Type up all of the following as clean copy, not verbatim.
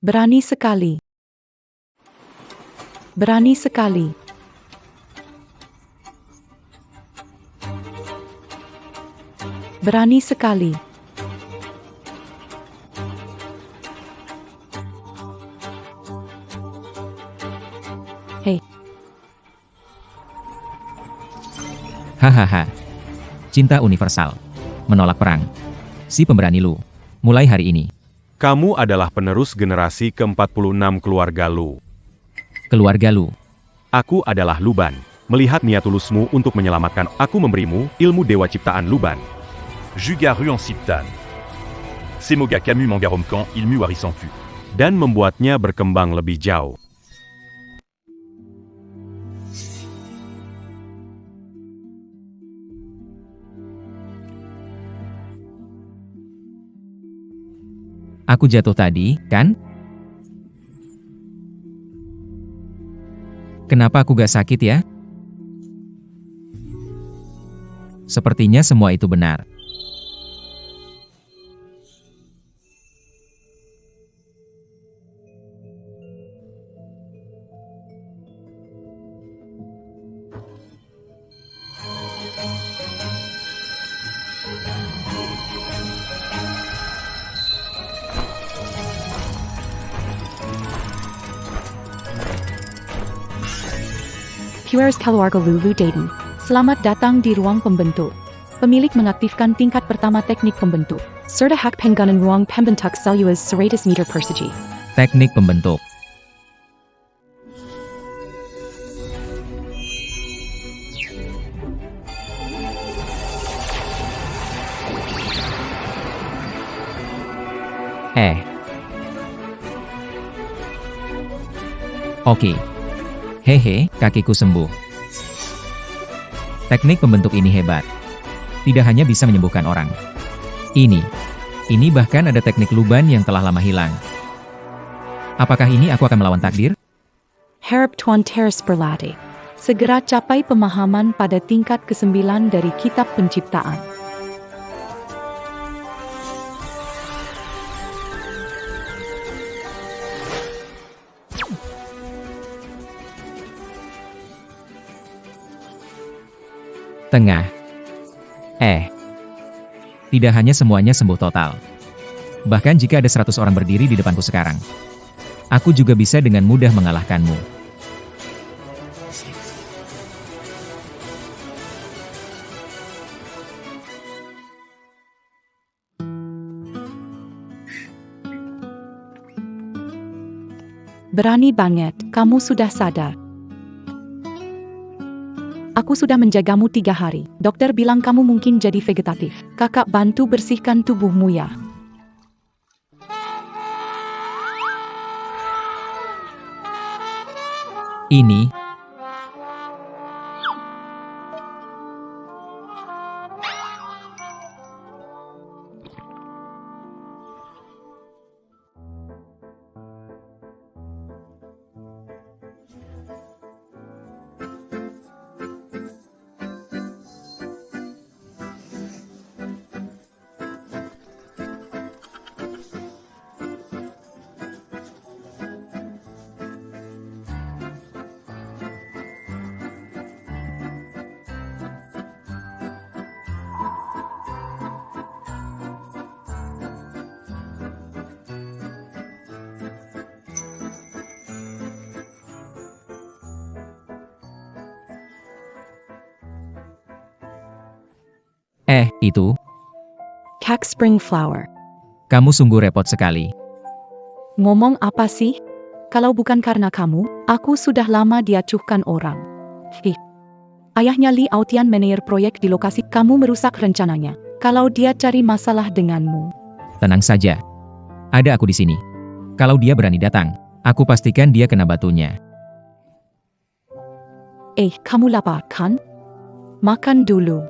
Berani sekali. Berani sekali. Berani sekali. Hei. Hahaha. Cinta universal. Menolak perang. Si pemberani Lu. Mulai hari ini. Kamu adalah penerus generasi ke-46 keluarga Lu. Keluarga Lu. Aku adalah Luban. Melihat niat tulusmu untuk menyelamatkan, aku memberimu ilmu dewa ciptaan Luban. Jugaru en Siptan. Semoga Camus Mangaromkan ilmu warisan fu. Dan membuatnya berkembang lebih jauh. Aku jatuh tadi, kan? Kenapa aku gak sakit ya? Sepertinya semua itu benar. Puers keluarga Lulu Dayton. Selamat datang di ruang pembentuk. Pemilik mengaktifkan tingkat pertama teknik pembentuk. Serta hak penggunaan ruang pembentuk seluas 100 meter persegi. Teknik pembentuk. Oke. Hehe, kakiku sembuh. Teknik pembentuk ini hebat. Tidak hanya bisa menyembuhkan orang. Ini bahkan ada teknik Luban yang telah lama hilang. Apakah ini aku akan melawan takdir? Harap Tuan Teres berlatih. Segera capai pemahaman pada tingkat ke-9 dari kitab penciptaan. Tengah. Tidak hanya semuanya sembuh total. Bahkan jika ada 100 orang berdiri di depanku sekarang, aku juga bisa dengan mudah mengalahkanmu. Berani banget, kamu sudah sadar. Aku sudah menjagamu 3 hari. Dokter bilang kamu mungkin jadi vegetatif. Kakak bantu bersihkan tubuhmu ya. Ini itu, Kak Spring Flower. kamu sungguh repot sekali. Ngomong apa sih? Kalau bukan karena kamu, aku sudah lama diacuhkan orang. Ayahnya Li Aotian manajer proyek di lokasi, kamu merusak rencananya. Kalau dia cari masalah denganmu. Tenang saja. Ada aku di sini. Kalau dia berani datang, aku pastikan dia kena batunya. Kamu lapar, kan? Makan dulu.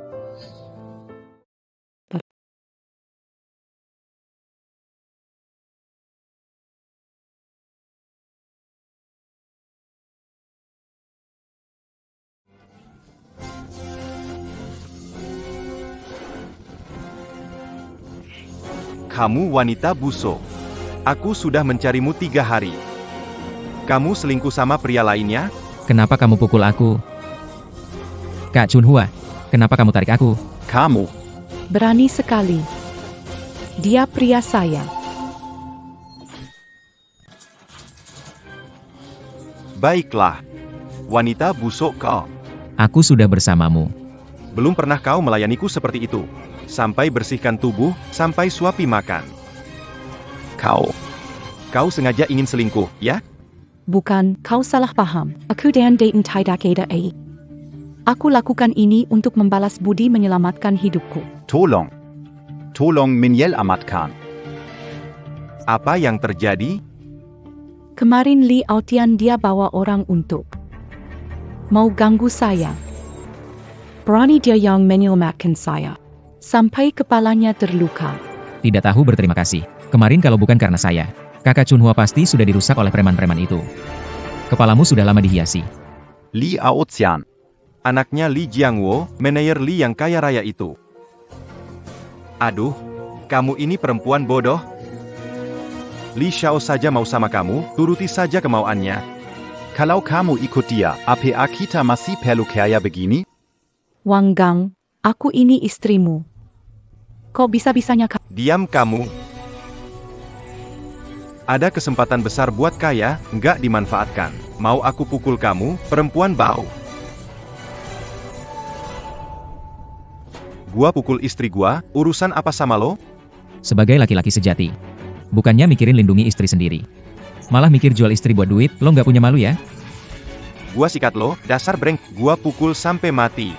Kamu wanita busuk. Aku sudah mencarimu 3 hari. Kamu selingkuh sama pria lainnya? Kenapa kamu pukul aku? Kak Chunhua, kenapa kamu tarik aku? Kamu, Berani sekali. Dia pria saya. Baiklah. Wanita busuk kau. Aku sudah bersamamu. Belum pernah kau melayaniku seperti itu. Sampai bersihkan tubuh, sampai suapi makan. Kau sengaja ingin selingkuh, ya? Bukan, kau salah paham. Aku dan Dayton tidak ada ai. Aku lakukan ini untuk membalas budi menyelamatkan hidupku. tolong. Tolong menyelamatkan. Apa yang terjadi? Kemarin Li Aotian dia bawa orang untuk mau ganggu saya. Berani dia yang menyelamatkan saya. Sampai kepalanya terluka. Tidak tahu berterima kasih. Kemarin kalau bukan karena saya, kakak Chunhua pasti sudah dirusak oleh preman-preman itu. Kepalamu sudah lama dihiasi. Li Aotian. Anaknya Li Jiangwo, manajer Li yang kaya raya itu. Aduh, kamu ini perempuan bodoh. Li Xiao saja mau sama kamu, turuti saja kemauannya. Kalau kamu ikut dia, apa kita masih perlu kaya begini? Wang Gang, aku ini istrimu. Kok bisa-bisanya Diam kamu. Ada kesempatan besar buat kaya, nggak dimanfaatkan. Mau aku pukul kamu, perempuan bau. Gua pukul istri gua, urusan apa sama lo? Sebagai laki-laki sejati, bukannya mikirin lindungi istri sendiri, malah mikir jual istri buat duit, lo nggak punya malu ya? Gua sikat lo, dasar breng, gua pukul sampai mati.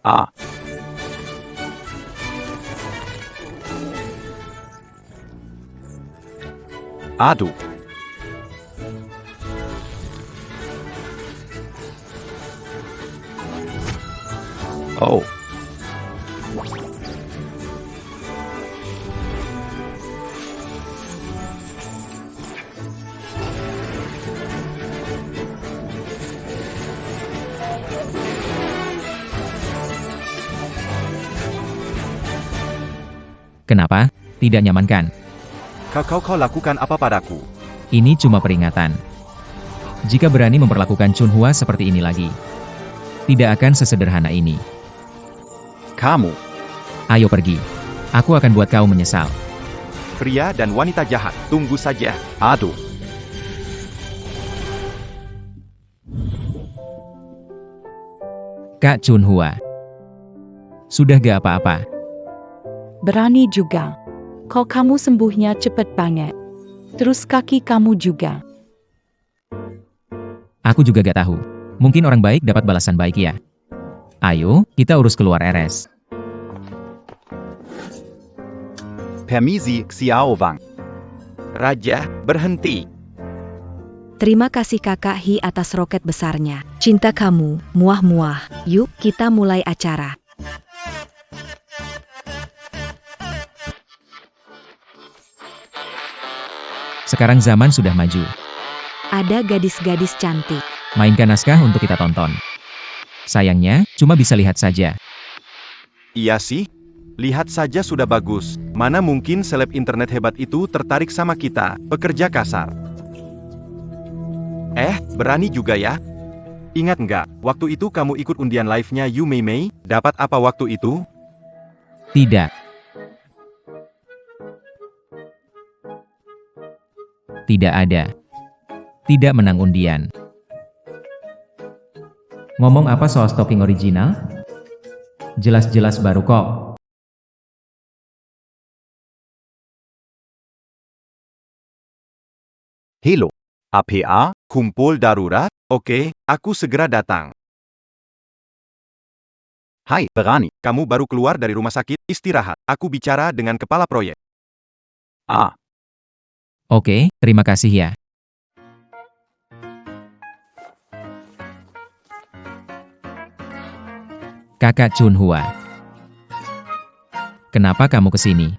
Ah, aduh. Oh, Kenapa? Tidak nyaman kan? Kau lakukan apa padaku? Ini cuma peringatan. Jika berani memperlakukan Chunhua seperti ini lagi, tidak akan sesederhana ini. kamu. Ayo pergi. Aku akan buat kau menyesal. Pria dan wanita jahat, tunggu saja. Aduh. Kak Chunhua. Sudah gak apa-apa. berani juga. Kok kamu sembuhnya cepet banget. Terus kaki kamu juga. Aku juga gak tahu. Mungkin orang baik dapat balasan baik ya. Ayo, kita urus keluar RS. Permisi, Xiao Wang. Raja, berhenti. Terima kasih Kakak Hi atas roket besarnya. Cinta kamu, muah-muah. Yuk, kita mulai acara. Sekarang zaman sudah maju. Ada gadis-gadis cantik. Mainkan naskah untuk kita tonton. Sayangnya, cuma bisa lihat saja. Iya sih. Lihat saja sudah bagus. Mana mungkin seleb internet hebat itu tertarik sama kita, pekerja kasar. Berani juga ya? Ingat nggak, waktu itu kamu ikut undian live-nya Yu Mei Mei, dapat apa waktu itu? Tidak. Tidak ada. Tidak menang undian. Ngomong apa soal stocking original? Jelas-jelas baru kok. Halo. APA? Kumpul darurat? Oke, aku segera datang. Hai, berani. Kamu baru keluar dari rumah sakit, istirahat. Aku bicara dengan kepala proyek. Ah, Oke, terima kasih ya. Kakak Chunhua. Kenapa kamu kesini?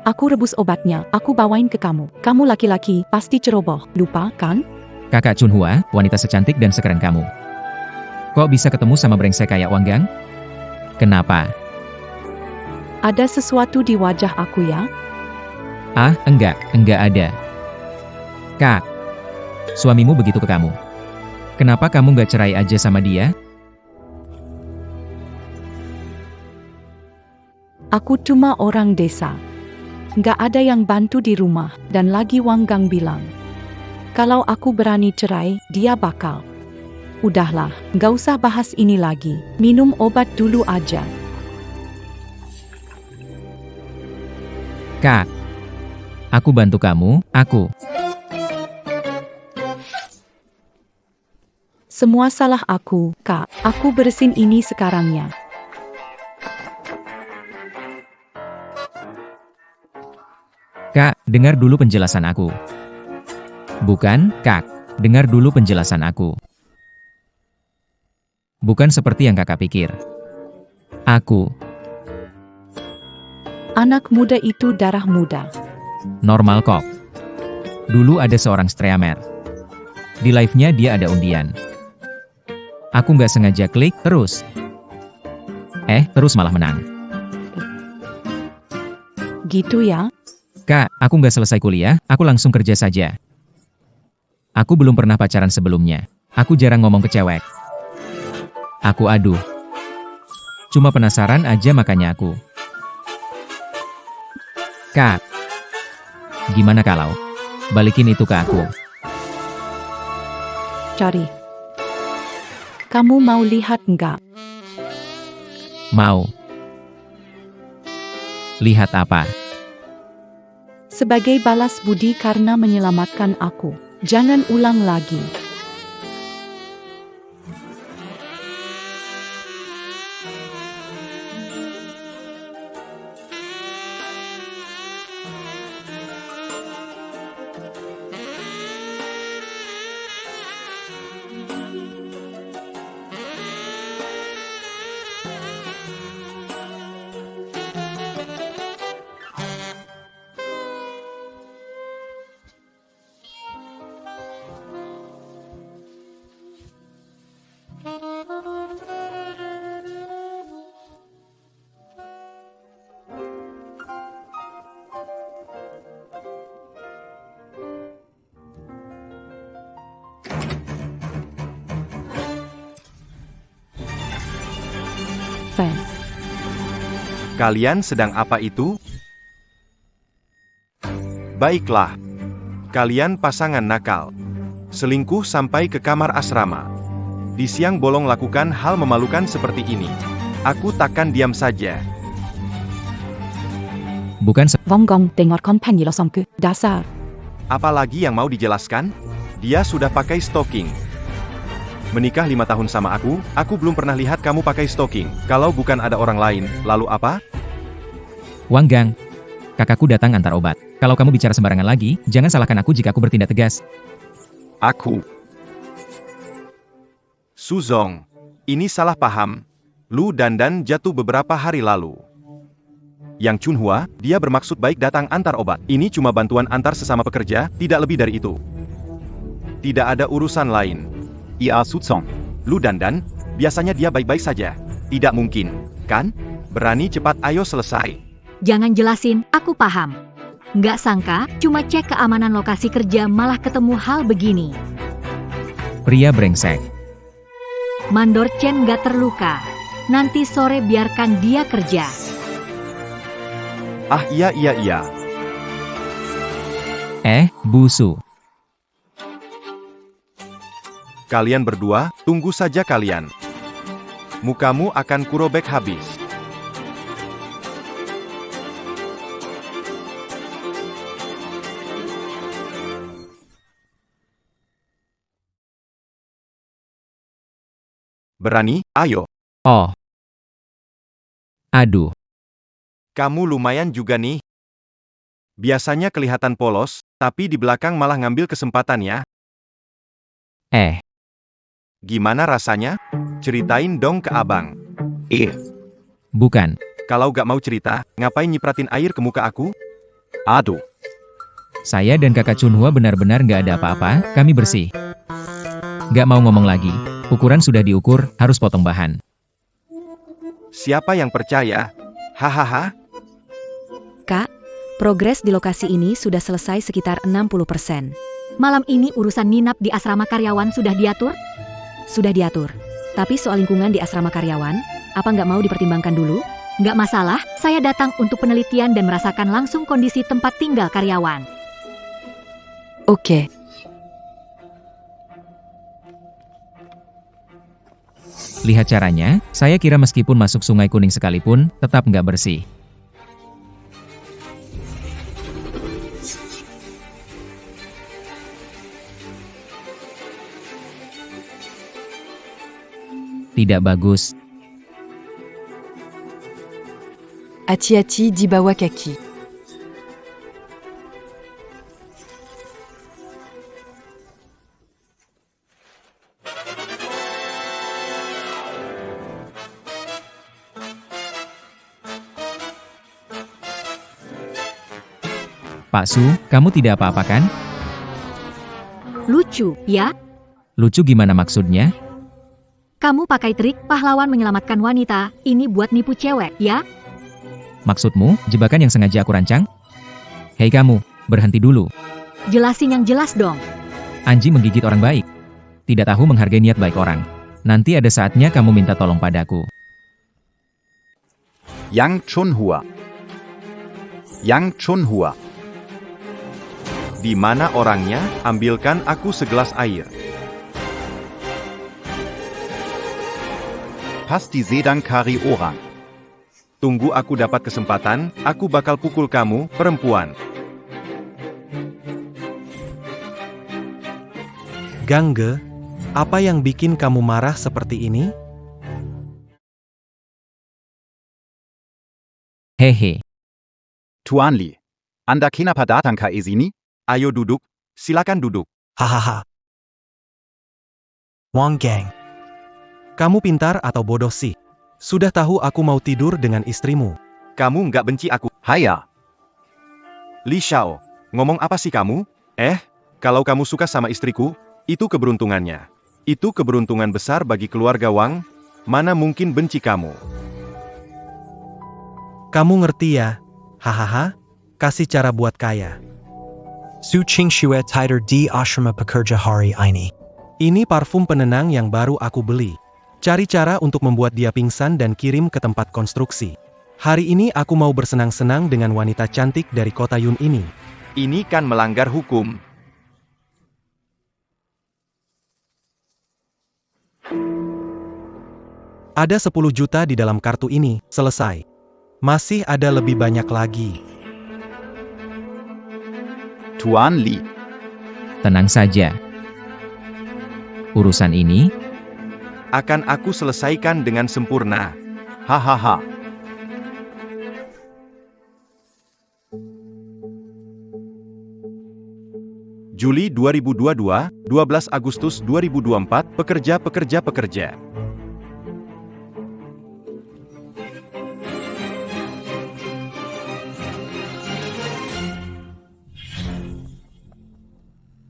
Aku rebus obatnya, aku bawain ke kamu. Kamu laki-laki, pasti ceroboh. Lupa, kan? Kakak Chunhua, wanita secantik dan sekeren kamu. Kok bisa ketemu sama brengsek kayak Wanggang? Kenapa? Ada sesuatu di wajah aku ya? Ah, enggak ada. Kak, suamimu begitu ke kamu. Kenapa kamu nggak cerai aja sama dia? Aku cuma orang desa. Nggak ada yang bantu di rumah, dan lagi Wanggang bilang, kalau aku berani cerai, dia bakal. Udahlah, nggak usah bahas ini lagi. Minum obat dulu aja. Kak, aku bantu kamu, aku. Semua salah aku, Kak. Aku bersihin ini sekarangnya. Kak, dengar dulu penjelasan aku. Bukan, Kak. Dengar dulu penjelasan aku. Bukan seperti yang kakak pikir. Aku, Anak muda itu darah muda. normal kok. Dulu ada seorang streamer. Di live-nya dia ada undian. Aku nggak sengaja klik, terus malah menang. Gitu ya? Kak, aku nggak selesai kuliah, aku langsung kerja saja. Aku belum pernah pacaran sebelumnya. Aku jarang ngomong ke cewek. Aduh. Cuma penasaran aja makanya aku. Kak, gimana kalau balikin itu ke aku? Cari. Kamu mau lihat nggak? Mau. Lihat apa? Sebagai balas budi karena menyelamatkan aku. Jangan ulang lagi. Fan. Kalian sedang apa itu? Baiklah. Kalian pasangan nakal. Selingkuh sampai ke kamar asrama. Di siang bolong lakukan hal memalukan seperti ini. Aku takkan diam saja. Bukan Wonggong dengarkan penjelasanku. Dasar. Apalagi yang mau dijelaskan? Dia sudah pakai stocking. Menikah 5 tahun sama aku belum pernah lihat kamu pakai stocking. Kalau bukan ada orang lain, lalu apa? Wanggang. Kakakku datang antar obat. Kalau kamu bicara sembarangan lagi, jangan salahkan aku jika aku bertindak tegas. Aku. Suzong. Ini salah paham. Lu dandan jatuh beberapa hari lalu. Yang Chunhua, dia bermaksud baik datang antar obat. Ini cuma bantuan antar sesama pekerja, tidak lebih dari itu. Tidak ada urusan lain. Ia Sutsong. Lu dandan, biasanya dia baik-baik saja. Tidak mungkin, kan? Berani cepat ayo selesai. Jangan jelasin, aku paham. Nggak sangka, cuma cek keamanan lokasi kerja malah ketemu hal begini. Pria brengsek. Mandor Chen nggak terluka. Nanti sore biarkan dia kerja. Ah iya. Busu. Kalian berdua, tunggu saja kalian. Mukamu akan kurobek habis. Berani? Ayo. Oh. Aduh. Kamu lumayan juga nih. Biasanya kelihatan polos, tapi di belakang malah ngambil kesempatan ya. Gimana rasanya? Ceritain dong ke abang. Bukan. Kalau gak mau cerita, ngapain nyipratin air ke muka aku? Aduh, Saya dan kakak Chunhua benar-benar nggak ada apa-apa, kami bersih. Nggak mau ngomong lagi. Ukuran sudah diukur, harus potong bahan. Siapa yang percaya? Hahaha. Kak, progres di lokasi ini sudah selesai sekitar 60%. Malam ini urusan nginap di asrama karyawan sudah diatur? Sudah diatur. Tapi soal lingkungan di asrama karyawan, apa nggak mau dipertimbangkan dulu? Nggak masalah, saya datang untuk penelitian dan merasakan langsung kondisi tempat tinggal karyawan. Oke. Lihat caranya, saya kira meskipun masuk Sungai Kuning sekalipun, tetap nggak bersih. Tidak bagus. Hati-hati di bawah kaki. Pak Su, kamu tidak apa-apa kan? Lucu, ya? Lucu gimana maksudnya? Kamu pakai trik pahlawan menyelamatkan wanita, ini buat nipu cewek, ya? Maksudmu, jebakan yang sengaja aku rancang? Hei kamu, berhenti dulu. Jelasin yang jelas dong. Anji menggigit orang baik. Tidak tahu menghargai niat baik orang. Nanti ada saatnya kamu minta tolong padaku. Yang Chunhua. Yang Chunhua. Di mana orangnya? Ambilkan aku segelas air. Pasti sedang cari orang. Tunggu aku dapat kesempatan, aku bakal pukul kamu, perempuan. Gangge, apa yang bikin kamu marah seperti ini? Hehe. Tuan Li, Anda kenapa datang ke sini? Ayo duduk, silakan duduk. Hahaha. Wang Gang. Kamu pintar atau bodoh sih? Sudah tahu aku mau tidur dengan istrimu. Kamu nggak benci aku. Haya, Li Xiao, ngomong apa sih kamu? Kalau kamu suka sama istriku, itu keberuntungannya. Itu keberuntungan besar bagi keluarga Wang, mana mungkin benci kamu. Kamu ngerti ya? Hahaha. Kasih cara buat kaya. Su Ching Shue Tider di Ashrama Pekerja Hari Ini. Ini parfum penenang yang baru aku beli. Cari cara untuk membuat dia pingsan dan kirim ke tempat konstruksi. Hari ini aku mau bersenang-senang dengan wanita cantik dari kota Yun ini. Ini kan melanggar hukum. Ada 10 juta di dalam kartu ini, selesai. Masih ada lebih banyak lagi. Tuan Li. Tenang saja. Urusan ini, Akan aku selesaikan dengan sempurna. Hahaha. Juli 2022, 12 Agustus 2024, pekerja.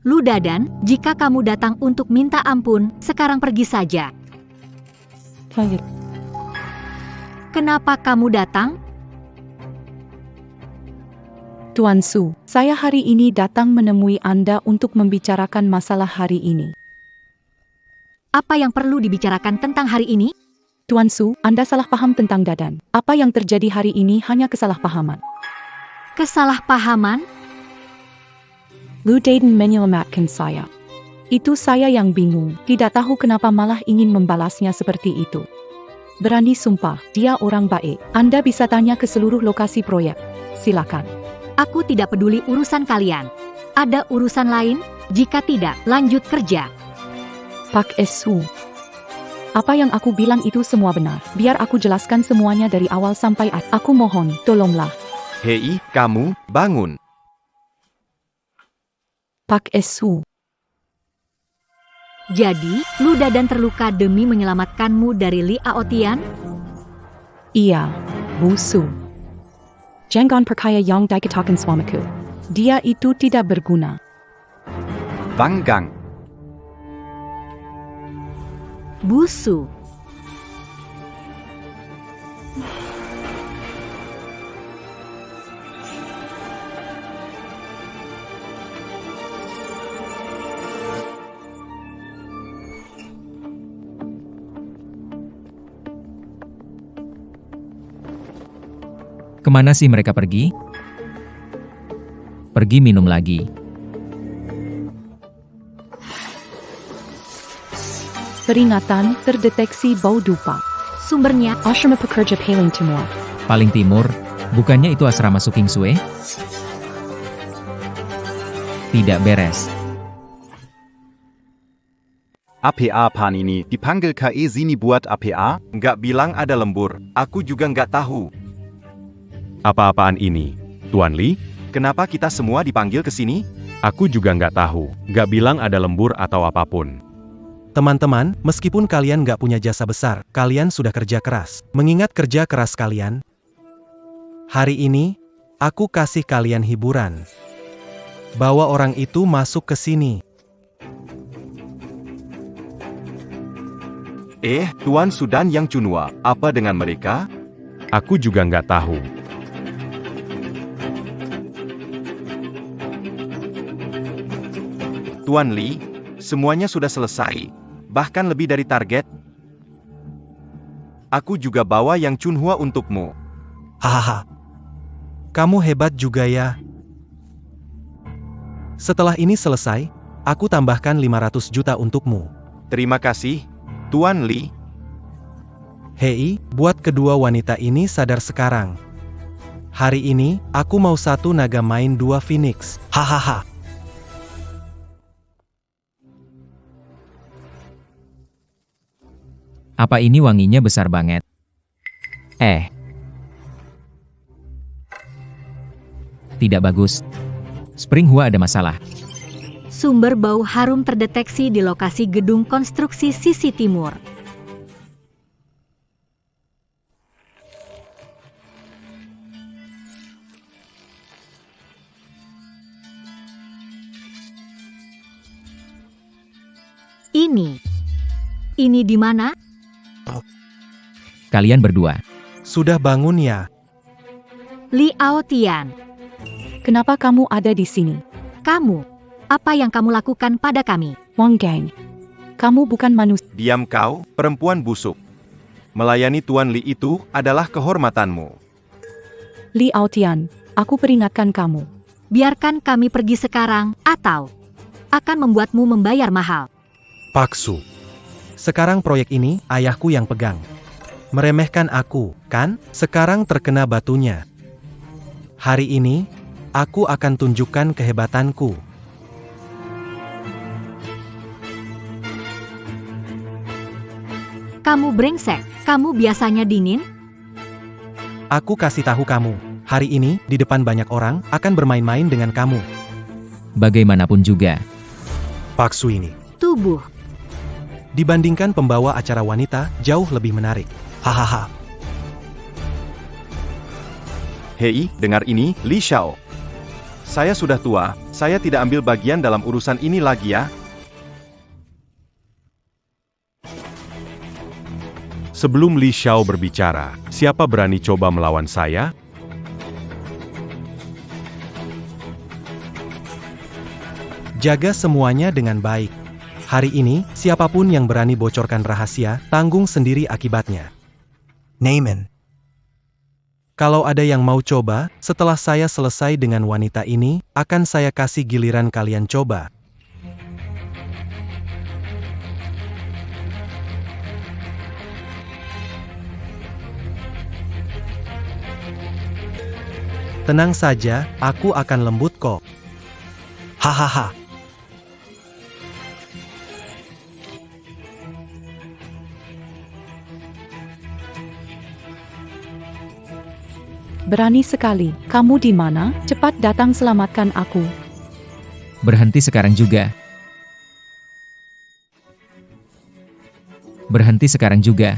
Lu Dadan, jika kamu datang untuk minta ampun, sekarang pergi saja. Kenapa kamu datang? Tuan Su, saya hari ini datang menemui Anda untuk membicarakan masalah hari ini. Apa yang perlu dibicarakan tentang hari ini? Tuan Su, Anda salah paham tentang Dadan. Apa yang terjadi hari ini hanya kesalahpahaman. Kesalahpahaman? Lu Dadan menyelamatkan saya. Itu saya yang bingung, tidak tahu kenapa malah ingin membalasnya seperti itu. Berani sumpah, dia orang baik. Anda bisa tanya ke seluruh lokasi proyek. Silakan. Aku tidak peduli urusan kalian. Ada urusan lain? Jika tidak, lanjut kerja. Pak Su. Apa yang aku bilang itu semua benar. Biar aku jelaskan semuanya dari awal sampai akhir. Aku mohon, tolonglah. Hei, kamu, bangun. Pak Su. Jadi, Lu Dadan terluka demi menyelamatkanmu dari Li Aotian? Iya, Bu Su. Jangan percaya yang dikatakan suamiku. Dia itu tidak berguna. Wanggang. Busu. Kemana sih mereka pergi? Pergi minum lagi. Peringatan, terdeteksi bau dupa. Sumbernya Asrama Pekerja Paling Timur. Paling timur, bukannya itu asrama Su Kingsue? Tidak beres. APA Panini, dipanggil KE sini buat APA? Nggak bilang ada lembur, aku juga nggak tahu. Apa-apaan ini, Tuan Li? Kenapa kita semua dipanggil ke sini? Aku juga nggak tahu, nggak bilang ada lembur atau apapun. Teman-teman, meskipun kalian nggak punya jasa besar, kalian sudah kerja keras. Mengingat kerja keras kalian, hari ini, aku kasih kalian hiburan. Bawa orang itu masuk ke sini. Tuan Sudan yang Chunhua, apa dengan mereka? Aku juga nggak tahu. Tuan Li, semuanya sudah selesai. Bahkan lebih dari target. Aku juga bawa yang Chunhua untukmu. Hahaha. Kamu hebat juga ya. Setelah ini selesai, aku tambahkan 500 juta untukmu. Terima kasih, Tuan Li. Hei, buat kedua wanita ini sadar sekarang. Hari ini, aku mau satu naga main 2 Phoenix. Hahaha. Apa ini wanginya besar banget? Tidak bagus. Spring Hua ada masalah. sumber bau harum terdeteksi di lokasi gedung konstruksi sisi timur. Ini di mana? Kalian berdua. Sudah bangun ya? Li Aotian, Kenapa kamu ada di sini? kamu, apa yang kamu lakukan pada kami? Wang Gang. Kamu bukan manusia. Diam kau, perempuan busuk. Melayani Tuan Li itu adalah kehormatanmu. Li Aotian, aku peringatkan kamu. Biarkan kami pergi sekarang, atau akan membuatmu membayar mahal. Paksu. Sekarang proyek ini, ayahku yang pegang. Meremehkan aku, kan? Sekarang terkena batunya. Hari ini, aku akan tunjukkan kehebatanku. Kamu brengsek, kamu biasanya dingin? Aku kasih tahu kamu, hari ini, di depan banyak orang, akan bermain-main dengan kamu. Bagaimanapun juga. Paksu ini. Tubuh. Dibandingkan pembawa acara wanita, jauh lebih menarik. Hahaha. Hei, dengar ini, Li Xiao. Saya sudah tua, saya tidak ambil bagian dalam urusan ini lagi ya. Sebelum Li Xiao berbicara, siapa berani coba melawan saya? Jaga semuanya dengan baik. Hari ini, siapapun yang berani bocorkan rahasia, tanggung sendiri akibatnya. Naaman. Kalau ada yang mau coba, setelah saya selesai dengan wanita ini, akan saya kasih giliran kalian coba. Tenang saja, aku akan lembut kok. Hahaha. Berani sekali. Kamu di mana? Cepat datang selamatkan aku. Berhenti sekarang juga. Berhenti sekarang juga.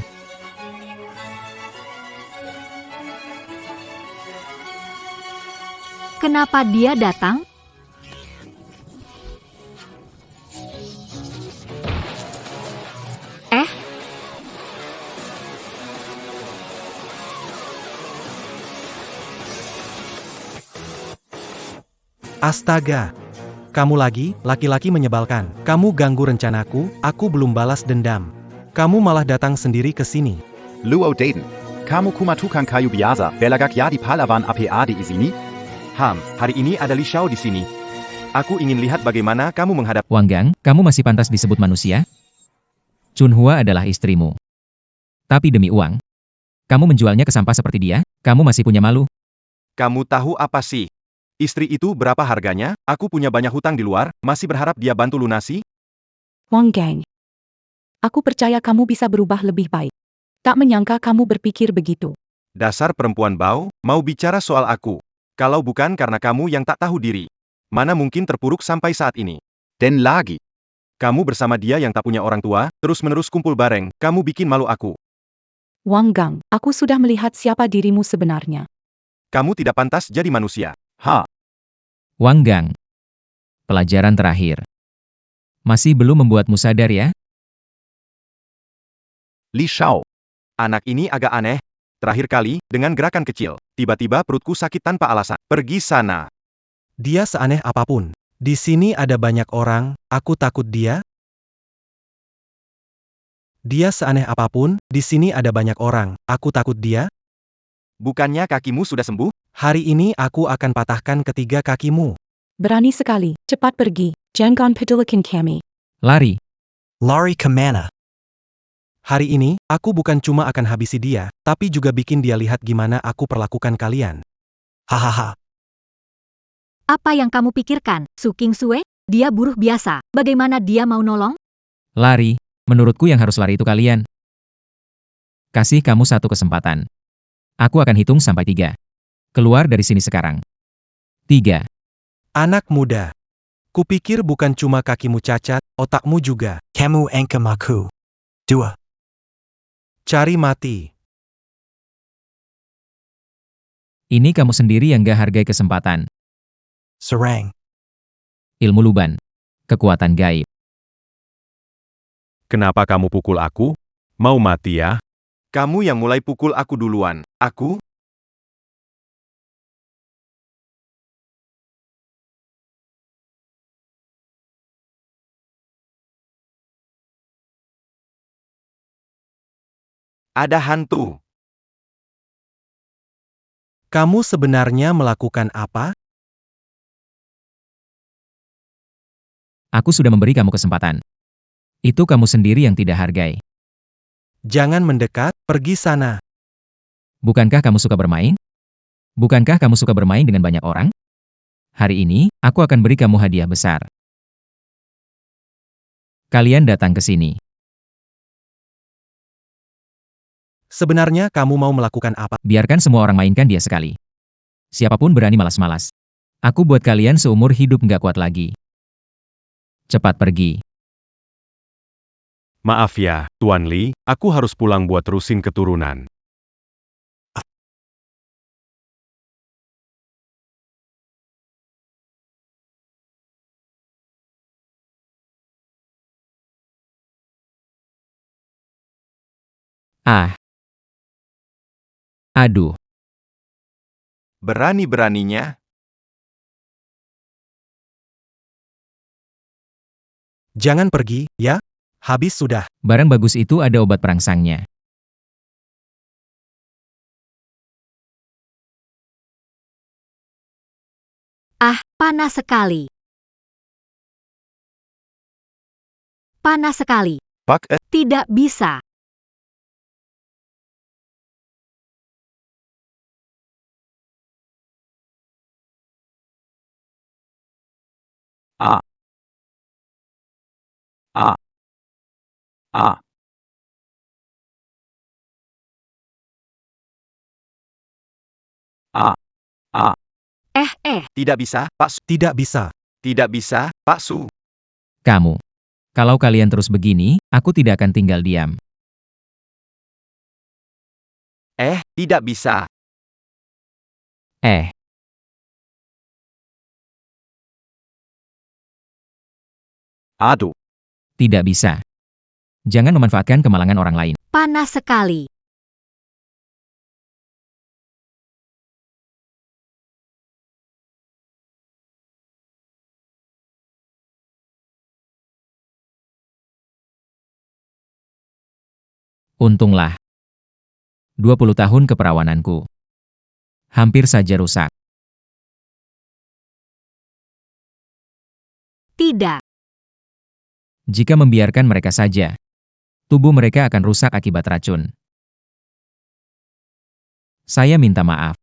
Kenapa dia datang? Eh, Astaga! Kamu lagi, laki-laki menyebalkan. Kamu ganggu rencanaku, aku belum balas dendam. Kamu malah datang sendiri ke sini. Luo Daden. Kamu kumatukan kayu biasa, belagak ya di Palawan APA di sini? Hari ini ada Li Xiao di sini. Aku ingin lihat bagaimana kamu menghadap. Wang Gang, kamu masih pantas disebut manusia? Chunhua adalah istrimu. Tapi demi uang, kamu menjualnya ke sampah seperti dia? Kamu masih punya malu? Kamu tahu apa sih? Istri itu berapa harganya? Aku punya banyak hutang di luar, masih berharap dia bantu lunasi? Wang Gang. Aku percaya kamu bisa berubah lebih baik. Tak menyangka kamu berpikir begitu. Dasar perempuan bau, mau bicara soal aku. Kalau bukan karena kamu yang tak tahu diri. Mana mungkin terpuruk sampai saat ini. Den lagi. Kamu bersama dia yang tak punya orang tua, terus-menerus kumpul bareng, kamu bikin malu aku. Wang Gang, aku sudah melihat siapa dirimu sebenarnya. Kamu tidak pantas jadi manusia. Wang Gang. Pelajaran terakhir. Masih belum membuatmu sadar ya? Li Xiao. Anak ini agak aneh. Terakhir kali, dengan gerakan kecil, tiba-tiba perutku sakit tanpa alasan. Pergi sana. Dia seaneh apapun. Di sini ada banyak orang, aku takut dia. Dia seaneh apapun, di sini ada banyak orang, aku takut dia. Bukannya kakimu sudah sembuh? Hari ini aku akan patahkan ketiga kakimu. Berani sekali, cepat pergi. Jangan pedulikan kami. Lari. Lari kemana? Hari ini, aku bukan cuma akan habisi dia, tapi juga bikin dia lihat gimana aku perlakukan kalian. Hahaha. apa yang kamu pikirkan, Su King Sue? Dia buruh biasa. Bagaimana dia mau nolong? Lari. Menurutku yang harus lari itu kalian. Kasih kamu satu kesempatan. Aku akan hitung sampai 3. Keluar dari sini sekarang. 3. Anak muda. Kupikir bukan cuma kakimu cacat, otakmu juga. Kamu angkam aku. 2. Cari mati. Ini kamu sendiri yang gak hargai kesempatan. Serang. Ilmu luban. Kekuatan gaib. Kenapa kamu pukul aku? Mau mati ya? Kamu yang mulai pukul aku duluan. Aku? Ada hantu. Kamu sebenarnya melakukan apa? Aku sudah memberi kamu kesempatan. Itu kamu sendiri yang tidak hargai. Jangan mendekat, pergi sana. Bukankah kamu suka bermain? Bukankah kamu suka bermain dengan banyak orang? Hari ini, aku akan beri kamu hadiah besar. Kalian datang ke sini. Sebenarnya kamu mau melakukan apa? Biarkan semua orang mainkan dia sekali. Siapapun berani malas-malas. Aku buat kalian seumur hidup nggak kuat lagi. Cepat pergi. Maaf ya, Tuan Li, aku harus pulang buat terusin keturunan. Ah. Aduh. Berani-beraninya. Jangan pergi, ya? Habis sudah. Barang bagus itu ada obat perangsangnya. Ah, panas sekali. Panas sekali. Pak, Tidak bisa. A. A. A. A. A. Tidak bisa, Pak Su. Tidak bisa. Tidak bisa, Pak Su. Kamu. Kalau kalian terus begini, aku tidak akan tinggal diam. Tidak bisa. Aduh. Tidak bisa. Jangan memanfaatkan kemalangan orang lain. Panas sekali. Untunglah. 20 tahun keperawananku. Hampir saja rusak. Tidak. Jika membiarkan mereka saja, tubuh mereka akan rusak akibat racun. Saya minta maaf.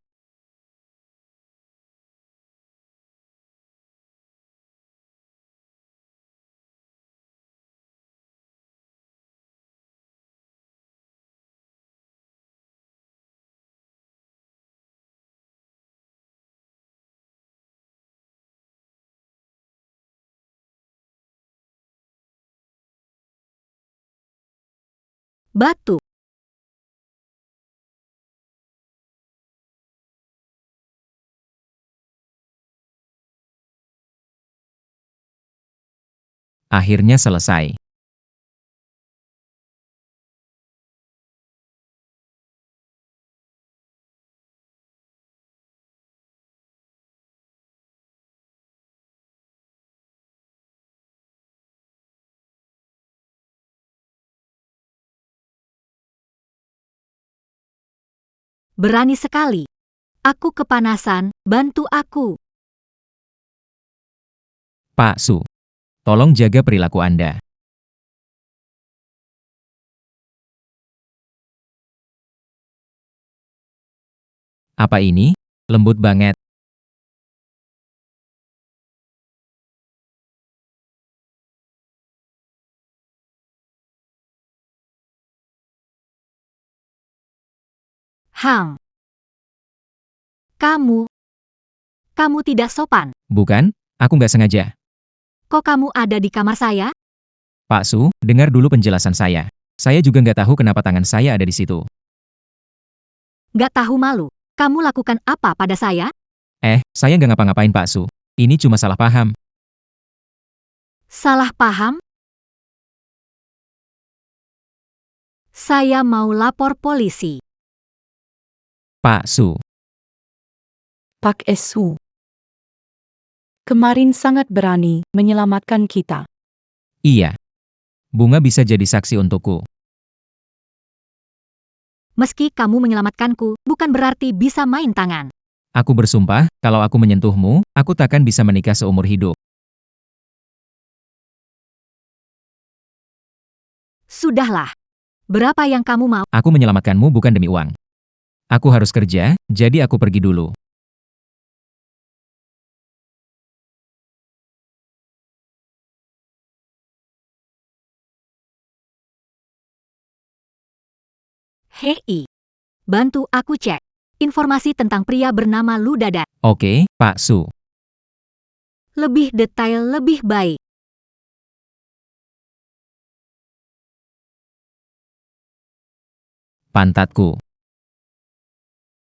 Batu. Akhirnya selesai. Berani sekali. Aku kepanasan, bantu aku. Pak Su, tolong jaga perilaku Anda. Apa ini? Lembut banget. Hang. Kamu tidak sopan. Bukan, aku nggak sengaja. Kok kamu ada di kamar saya? Pak Su, dengar dulu penjelasan saya. Saya juga nggak tahu kenapa tangan saya ada di situ. Gak tahu malu. Kamu lakukan apa pada saya? Saya nggak ngapa-ngapain Pak Su. Ini cuma salah paham. Salah paham? Saya mau lapor polisi. Pak Su, Pak Su. Kemarin sangat berani menyelamatkan kita. iya. Bunga bisa jadi saksi untukku. Meski kamu menyelamatkanku, bukan berarti bisa main tangan. Aku bersumpah, kalau aku menyentuhmu, aku takkan bisa menikah seumur hidup. Sudahlah. Berapa yang kamu mau? Aku menyelamatkanmu bukan demi uang. Aku harus kerja, jadi aku pergi dulu. Hei. Bantu aku cek. Informasi tentang pria bernama Lu Dadan. Oke, Pak Su. Lebih detail lebih baik. Pantatku.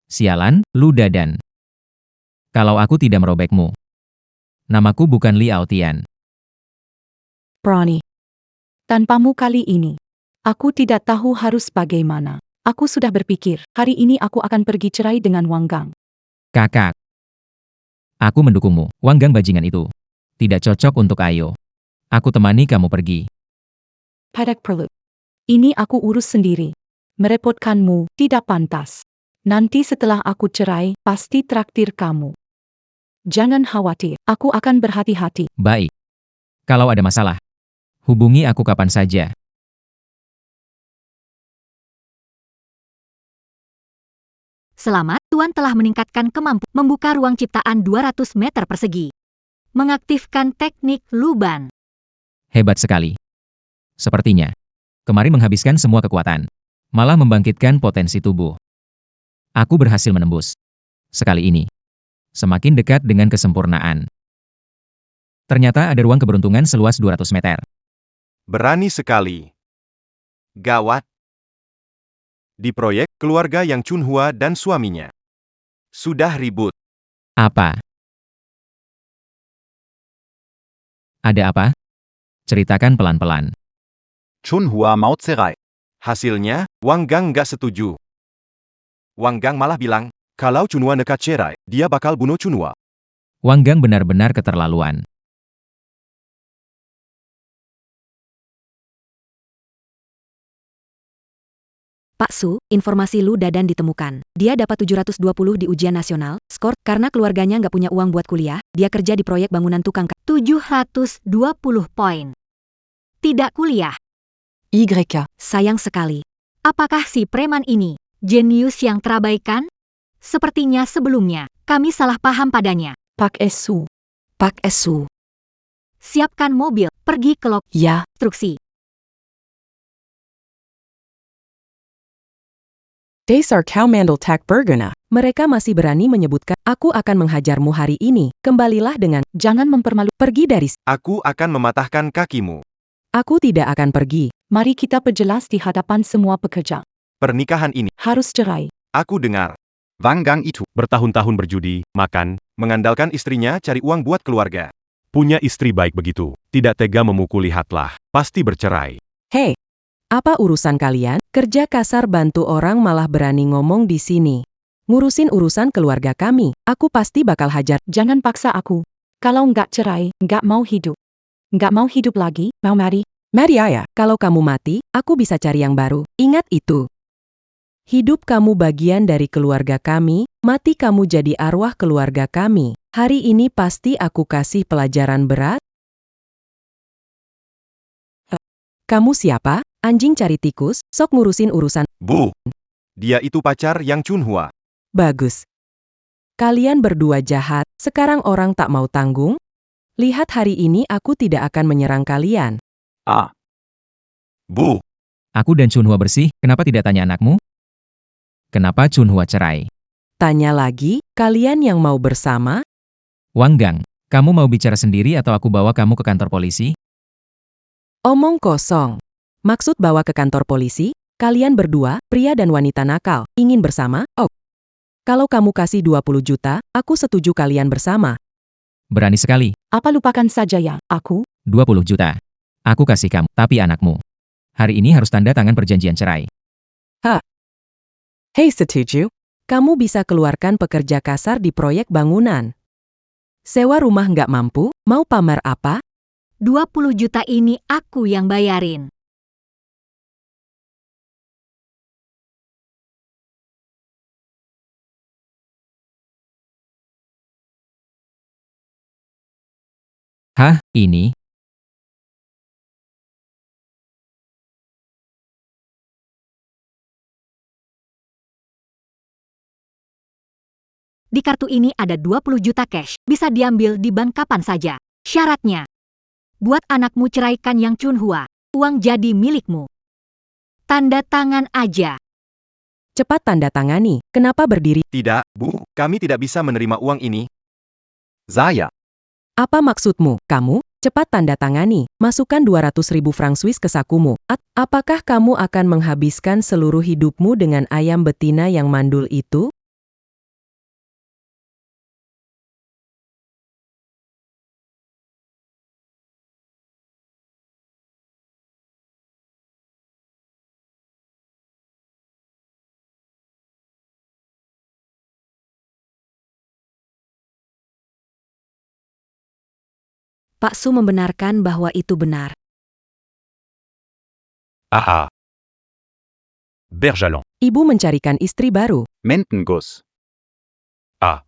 Sialan, Lu Dadan. Kalau aku tidak merobekmu. Namaku bukan Li Aotian. Berani. Tanpamu kali ini, aku tidak tahu harus bagaimana. Aku sudah berpikir, hari ini aku akan pergi cerai dengan Wang Gang. Kakak. Aku mendukungmu, Wang Gang bajingan itu. Tidak cocok untuk Ayo. Aku temani kamu pergi. Padak perlu. Ini aku urus sendiri. Merepotkanmu tidak pantas. Nanti setelah aku cerai, pasti traktir kamu. Jangan khawatir, aku akan berhati-hati. Baik. Kalau ada masalah, hubungi aku kapan saja. Selamat, Tuan telah meningkatkan kemampuan membuka ruang ciptaan 200 meter persegi. Mengaktifkan teknik Luban. Hebat sekali. Sepertinya, kemari menghabiskan semua kekuatan. Malah membangkitkan potensi tubuh. Aku berhasil menembus. Sekali ini. Semakin dekat dengan kesempurnaan. Ternyata ada ruang keberuntungan seluas 200 meter. Berani sekali. Gawat. Di proyek, keluarga Yang Chunhua dan suaminya sudah ribut. Apa? Ada apa? Ceritakan pelan-pelan. Chunhua mau cerai. Hasilnya, Wang Gang nggak setuju. Wang Gang malah bilang, kalau Chunhua nekat cerai, dia bakal bunuh Chunhua. Wang Gang benar-benar keterlaluan. Pak Su, informasi Lu Dadan ditemukan. Dia dapat 720 di ujian nasional, skor, karena keluarganya nggak punya uang buat kuliah, dia kerja di proyek bangunan tukang 720 poin. Tidak kuliah. YK. Sayang sekali. Apakah si preman ini jenius yang terabaikan? Sepertinya sebelumnya, kami salah paham padanya. Pak Su. Pak Su. Siapkan mobil, pergi ke lokasi Ya. instruksi. Dasar kau mandel tak berguna. Mereka masih berani menyebutkan, aku akan menghajarmu hari ini. Kembalilah dengan, Jangan mempermalu. pergi dari Aku akan mematahkan kakimu. Aku tidak akan pergi. Mari kita perjelas di hadapan semua pekerja. Pernikahan ini, Harus cerai. aku dengar, Wang Gang itu. Bertahun-tahun berjudi, makan, mengandalkan istrinya cari uang buat keluarga. punya istri baik begitu. Tidak tega memukuli Hatlah. Pasti bercerai. Hei, apa urusan kalian? Kerja kasar bantu orang malah berani ngomong di sini. Ngurusin urusan keluarga kami. Aku pasti bakal hajar. Jangan paksa aku. Kalau nggak cerai, nggak mau hidup. Nggak mau hidup lagi, mau mari. Mari ayah, kalau kamu mati, aku bisa cari yang baru. Ingat itu. Hidup kamu bagian dari keluarga kami, mati kamu jadi arwah keluarga kami. Hari ini pasti aku kasih pelajaran berat. Kamu siapa? Anjing cari tikus, sok ngurusin urusan. Bu, dia itu pacar yang Chunhua. Bagus. Kalian berdua jahat, sekarang orang tak mau tanggung? Lihat hari ini aku tidak akan menyerang kalian. Ah, Bu, Aku dan Chunhua bersih, kenapa tidak tanya anakmu? Kenapa Chunhua cerai? Tanya lagi, kalian yang mau bersama? Wang Gang, kamu mau bicara sendiri atau aku bawa kamu ke kantor polisi? Omong kosong. Maksud bawa ke kantor polisi? Kalian berdua, pria dan wanita nakal, ingin bersama? Oh. Kalau kamu kasih 20 juta, aku setuju kalian bersama. Berani sekali. Apa lupakan saja ya, aku? 20 juta. Aku kasih kamu, tapi anakmu. Hari ini harus tanda tangan perjanjian cerai. Hei setuju. Kamu bisa keluarkan pekerja kasar di proyek bangunan. Sewa rumah nggak mampu, mau pamer apa? 20 juta ini aku yang bayarin. Hah, ini? Di kartu ini ada 20 juta cash, bisa diambil di bank kapan saja. Syaratnya, buat anakmu ceraikan yang Chunhua, uang jadi milikmu. Tanda tangan aja. Cepat tanda tangani. Kenapa berdiri? tidak, Bu, kami tidak bisa menerima uang ini. saya. Apa maksudmu? Kamu? Cepat tanda tangani. Masukkan 200.000 franc Swiss ke sakumu. Apakah kamu akan menghabiskan seluruh hidupmu dengan ayam betina yang mandul itu? Pak Su membenarkan bahwa itu benar. Ah ah. Berjalan. Ibu mencarikan istri baru. Mentenguss. Ah.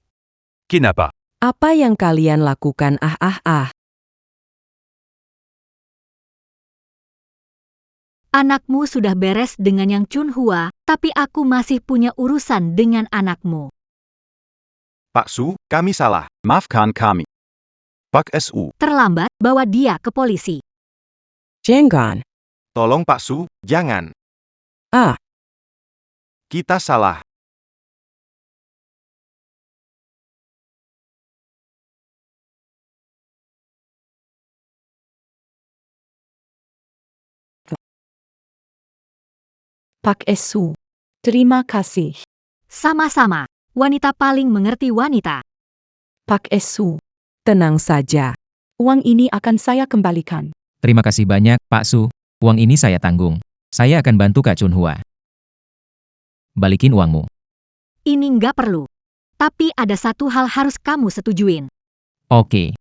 Kenapa? Apa yang kalian lakukan? Anakmu sudah beres dengan yang Chunhua, tapi aku masih punya urusan dengan anakmu. Pak Su, kami salah. Maafkan kami. Pak Su, Terlambat, bawa dia ke polisi. Jangan. tolong Pak Su, jangan. Ah. Kita salah. Pak Su. Terima kasih. Sama-sama, wanita paling mengerti wanita. Pak Su. Tenang saja. Uang ini akan saya kembalikan. Terima kasih banyak, Pak Su. Uang ini saya tanggung. Saya akan bantu Kak Chunhua. Balikin uangmu. Ini nggak perlu. Tapi ada satu hal harus kamu setujuin. Oke.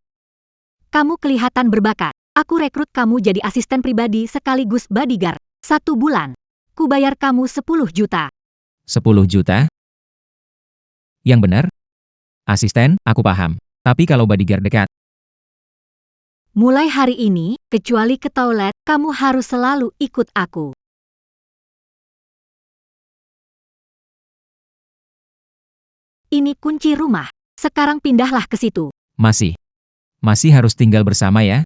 Kamu kelihatan berbakat. Aku rekrut kamu jadi asisten pribadi sekaligus bodyguard. 1 bulan. Ku bayar kamu 10 juta. 10 juta? Yang benar? Asisten, aku paham. Tapi kalau bodyguard dekat, Mulai hari ini, kecuali ke toilet, kamu harus selalu ikut aku. Ini kunci rumah. Sekarang pindahlah ke situ. masih harus tinggal bersama ya?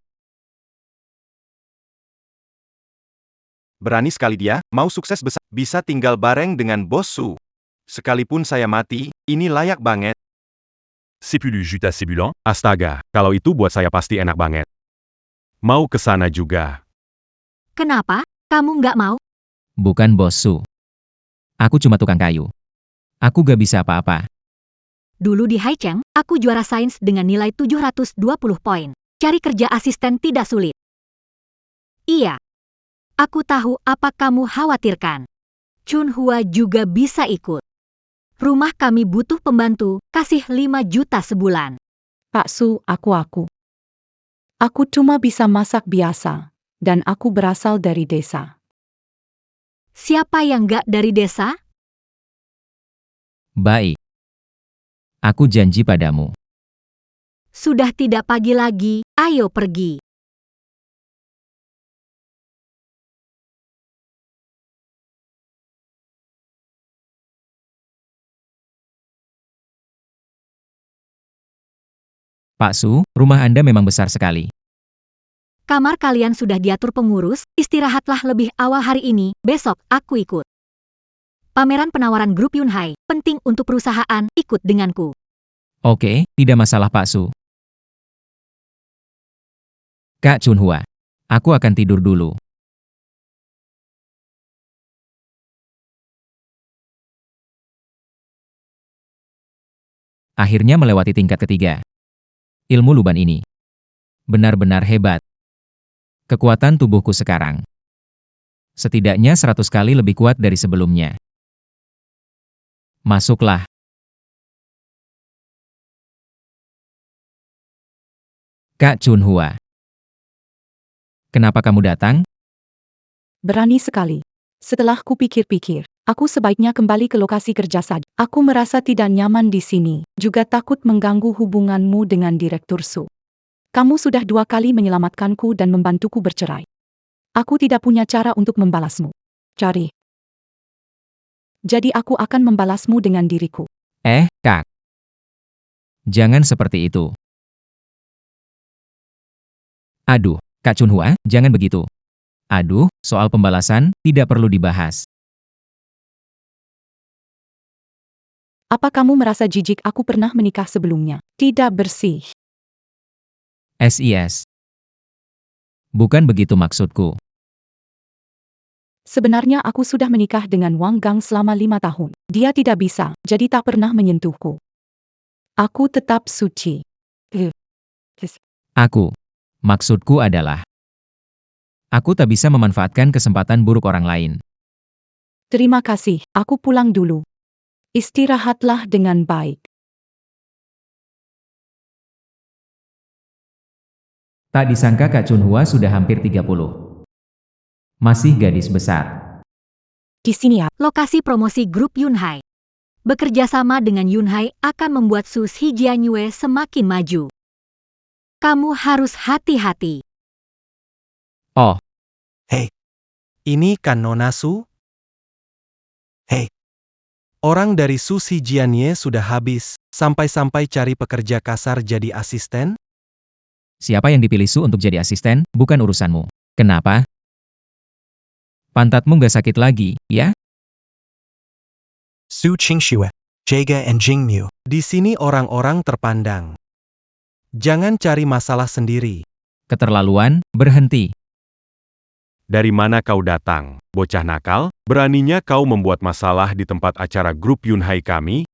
Berani sekali dia, mau sukses besar, bisa tinggal bareng dengan Bos Su. Sekalipun saya mati, ini layak banget. Sépulu Juta Sébulan, Astaga, kalau itu buat saya pasti enak banget. Mau ke sana juga. Kenapa? Kamu nggak mau? Bukan Bos Su. Aku cuma tukang kayu. Aku gak bisa apa-apa. Dulu di Haicheng, aku juara sains dengan nilai 720 poin. Cari kerja asisten tidak sulit. Iya. Aku tahu apa kamu khawatirkan. Chunhua juga bisa ikut. Rumah kami butuh pembantu, kasih 5 juta sebulan. Pak Su, aku. Aku cuma bisa masak biasa. Dan aku berasal dari desa. Siapa yang nggak dari desa? Baik. Aku janji padamu. Sudah tidak pagi lagi, ayo pergi. Pak Su, rumah Anda memang besar sekali. Kamar kalian sudah diatur pengurus, istirahatlah lebih awal hari ini, besok aku ikut. Pameran penawaran grup Yunhai, penting untuk perusahaan, ikut denganku. Oke, tidak masalah Pak Su. Kak Chunhua, aku akan tidur dulu. Akhirnya melewati tingkat ketiga. Ilmu luban ini benar-benar hebat. Kekuatan tubuhku sekarang setidaknya 100 kali lebih kuat dari sebelumnya. Masuklah. Kak Chunhua. Kenapa kamu datang? Berani sekali. Setelah kupikir-pikir, aku sebaiknya kembali ke lokasi kerja saja. Aku merasa tidak nyaman di sini, juga takut mengganggu hubunganmu dengan Direktur Su. Kamu sudah 2 kali menyelamatkanku dan membantuku bercerai. Aku tidak punya cara untuk membalasmu. Cari. Jadi aku akan membalasmu dengan diriku. Kak. Jangan seperti itu. Aduh, Kak Chunhua, jangan begitu. Aduh, soal pembalasan, tidak perlu dibahas. Apa kamu merasa jijik aku pernah menikah sebelumnya? Tidak bersih. SIS. Bukan begitu maksudku. Sebenarnya aku sudah menikah dengan Wang Gang selama 5 tahun. Dia tidak bisa, jadi tak pernah menyentuhku. Aku tetap suci. Maksudku adalah, aku tak bisa memanfaatkan kesempatan buruk orang lain. Terima kasih, aku pulang dulu. Istirahatlah dengan baik. Tak disangka Kak Chunhua sudah hampir 30. Masih gadis besar. Di sini ya. Lokasi promosi grup Yunhai. Bekerja sama dengan Yunhai akan membuat Su Shijianyue semakin maju. Kamu harus hati-hati. Oh, Ini kan Nona Su? Hei. Orang dari Su Shijianye sudah habis, sampai-sampai cari pekerja kasar jadi asisten? siapa yang dipilih Su untuk jadi asisten, bukan urusanmu. Kenapa? Pantatmu gak sakit lagi, ya? Su Qingxue, Jaga and Jingmu. Di sini orang-orang terpandang. Jangan cari masalah sendiri. Keterlaluan, berhenti. Dari mana kau datang, bocah nakal? Beraninya kau membuat masalah di tempat acara grup Yunhai kami?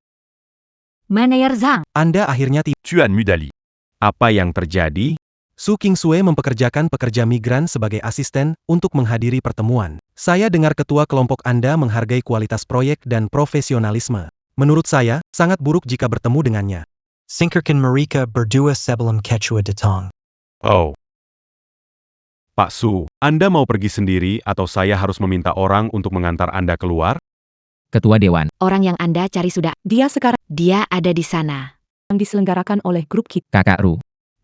Manajer Zhang, Anda akhirnya Tuan Mudali. Apa yang terjadi? Su Qingsue mempekerjakan pekerja migran sebagai asisten untuk menghadiri pertemuan. Saya dengar ketua kelompok Anda menghargai kualitas proyek dan profesionalisme. Menurut saya, sangat buruk jika bertemu dengannya. Sinkerkan mereka berdua sebelum Quechua datang. Oh. Pak Su, Anda mau pergi sendiri atau saya harus meminta orang untuk mengantar Anda keluar? Ketua Dewan. Orang yang Anda cari sudah. Dia sekarang Dia ada di sana. diselenggarakan oleh grup kita. Kakak Ru.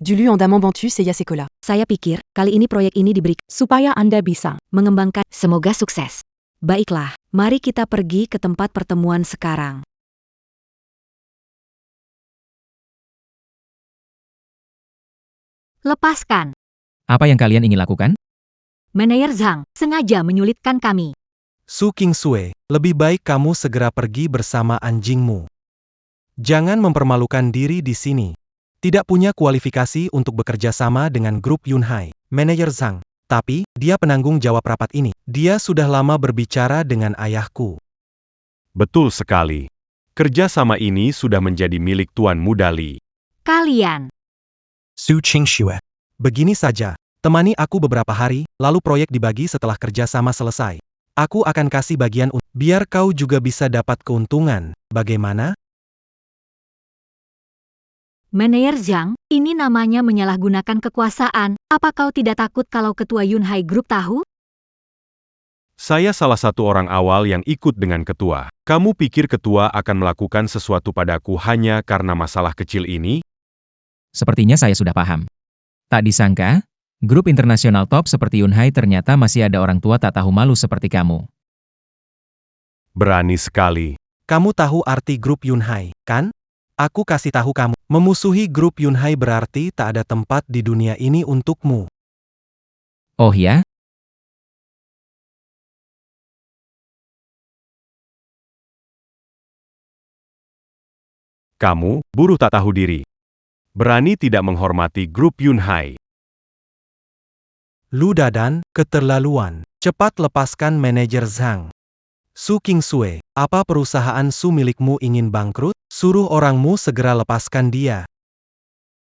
Du lieu en Daman Bantu Seya Sekolah. Saya pikir, kali ini proyek ini diberi Supaya Anda bisa mengembangkan. Semoga sukses. Baiklah, mari kita pergi ke tempat pertemuan sekarang. Lepaskan. Apa yang kalian ingin lakukan? Manajer Zhang sengaja menyulitkan kami. Su Qingsue, lebih baik kamu segera pergi bersama anjingmu. Jangan mempermalukan diri di sini. Tidak punya kualifikasi untuk bekerja sama dengan grup Yunhai, manajer Zhang. Tapi, dia penanggung jawab rapat ini. Dia sudah lama berbicara dengan ayahku. Betul sekali. Kerjasama ini sudah menjadi milik Tuan Muda Li. Kalian. Su Qingsue. Begini saja, temani aku beberapa hari, lalu proyek dibagi setelah kerja sama selesai. Aku akan kasih bagian biar kau juga bisa dapat keuntungan. Bagaimana? Manajer Zhang, ini namanya menyalahgunakan kekuasaan. Apa kau tidak takut kalau ketua Yunhai Group tahu? Saya salah satu orang awal yang ikut dengan ketua. Kamu pikir ketua akan melakukan sesuatu padaku hanya karena masalah kecil ini? Sepertinya saya sudah paham. Tak disangka, grup internasional top seperti Yunhai ternyata masih ada orang tua tak tahu malu seperti kamu. Berani sekali. Kamu tahu arti grup Yunhai, kan? Aku kasih tahu kamu, memusuhi grup Yunhai berarti tak ada tempat di dunia ini untukmu. Oh ya? Kamu, buruh tak tahu diri. Berani tidak menghormati grup Yunhai. Lu Dadan, keterlaluan. Cepat lepaskan manajer Zhang. Su Qingsue, apa perusahaan Su milikmu ingin bangkrut? Suruh orangmu segera lepaskan dia.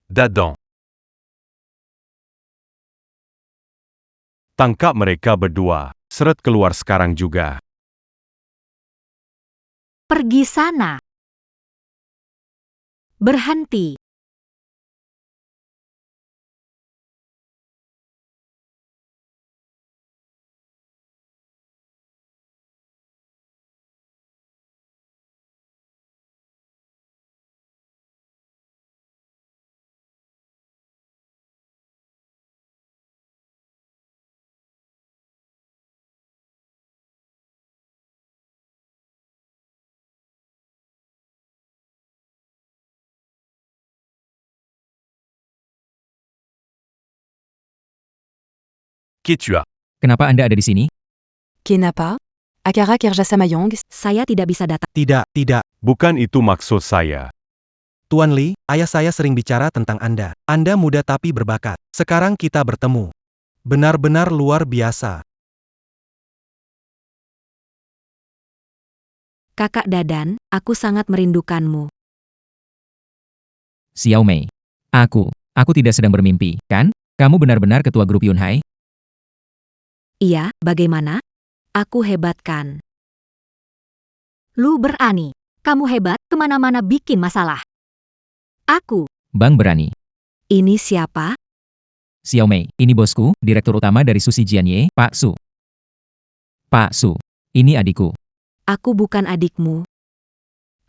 Dadan. Tangkap mereka berdua. Seret keluar sekarang juga. Pergi sana. Berhenti. Quechua. Kenapa Anda ada di sini? Kenapa? Akara Kerja Samayong. Saya tidak bisa datang. Tidak. Bukan itu maksud saya. Tuan Li, ayah saya sering bicara tentang Anda. Anda muda tapi berbakat. Sekarang kita bertemu. Benar-benar luar biasa. Kakak Dadan, aku sangat merindukanmu. Xiao Mei. Aku tidak sedang bermimpi, kan? Kamu benar-benar ketua grup Yunhai? Iya, bagaimana? Aku hebat kan? Lu berani. Kamu hebat, kemana-mana bikin masalah. Aku. Bang berani. Ini siapa? Xiao Mei, ini bosku, direktur utama dari Sushi Jianye, Pak Su. Pak Su, ini adikku. Aku bukan adikmu.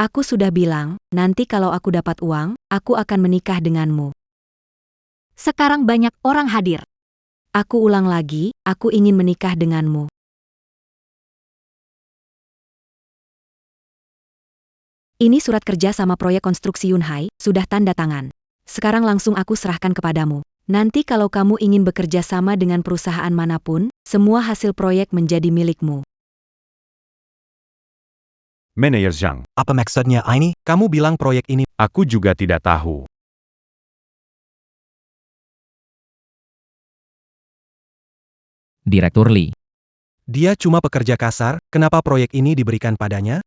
Aku sudah bilang, nanti kalau aku dapat uang, aku akan menikah denganmu. Sekarang banyak orang hadir. Aku ulang lagi, aku ingin menikah denganmu. Ini surat kerja sama proyek konstruksi Yunhai, sudah tanda tangan. Sekarang langsung aku serahkan kepadamu. Nanti kalau kamu ingin bekerja sama dengan perusahaan manapun, semua hasil proyek menjadi milikmu. Manajer Zhang. Apa maksudnya ini? Kamu bilang proyek ini. Aku juga tidak tahu. Direktur Li. Dia cuma pekerja kasar, kenapa proyek ini diberikan padanya?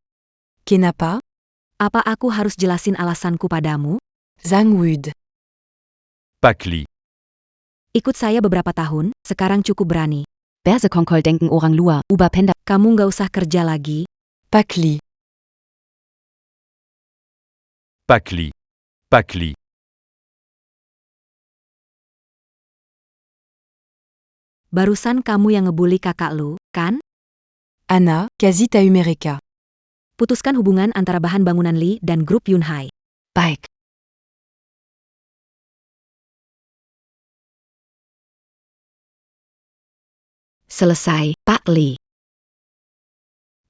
Kenapa? Apa aku harus jelasin alasanku padamu? Zhang Wud. Pak Li. Ikut saya beberapa tahun, sekarang cukup berani. Bersekongkol denken orang luar, ubah penda. Kamu nggak usah kerja lagi. Pakli. Pakli. Pakli. Barusan kamu yang ngebully kakak lu, kan? Anna, quasi tahu mereka. Putuskan hubungan antara bahan bangunan Lee dan grup Yunhai. Baik. Selesai, Pak Lee.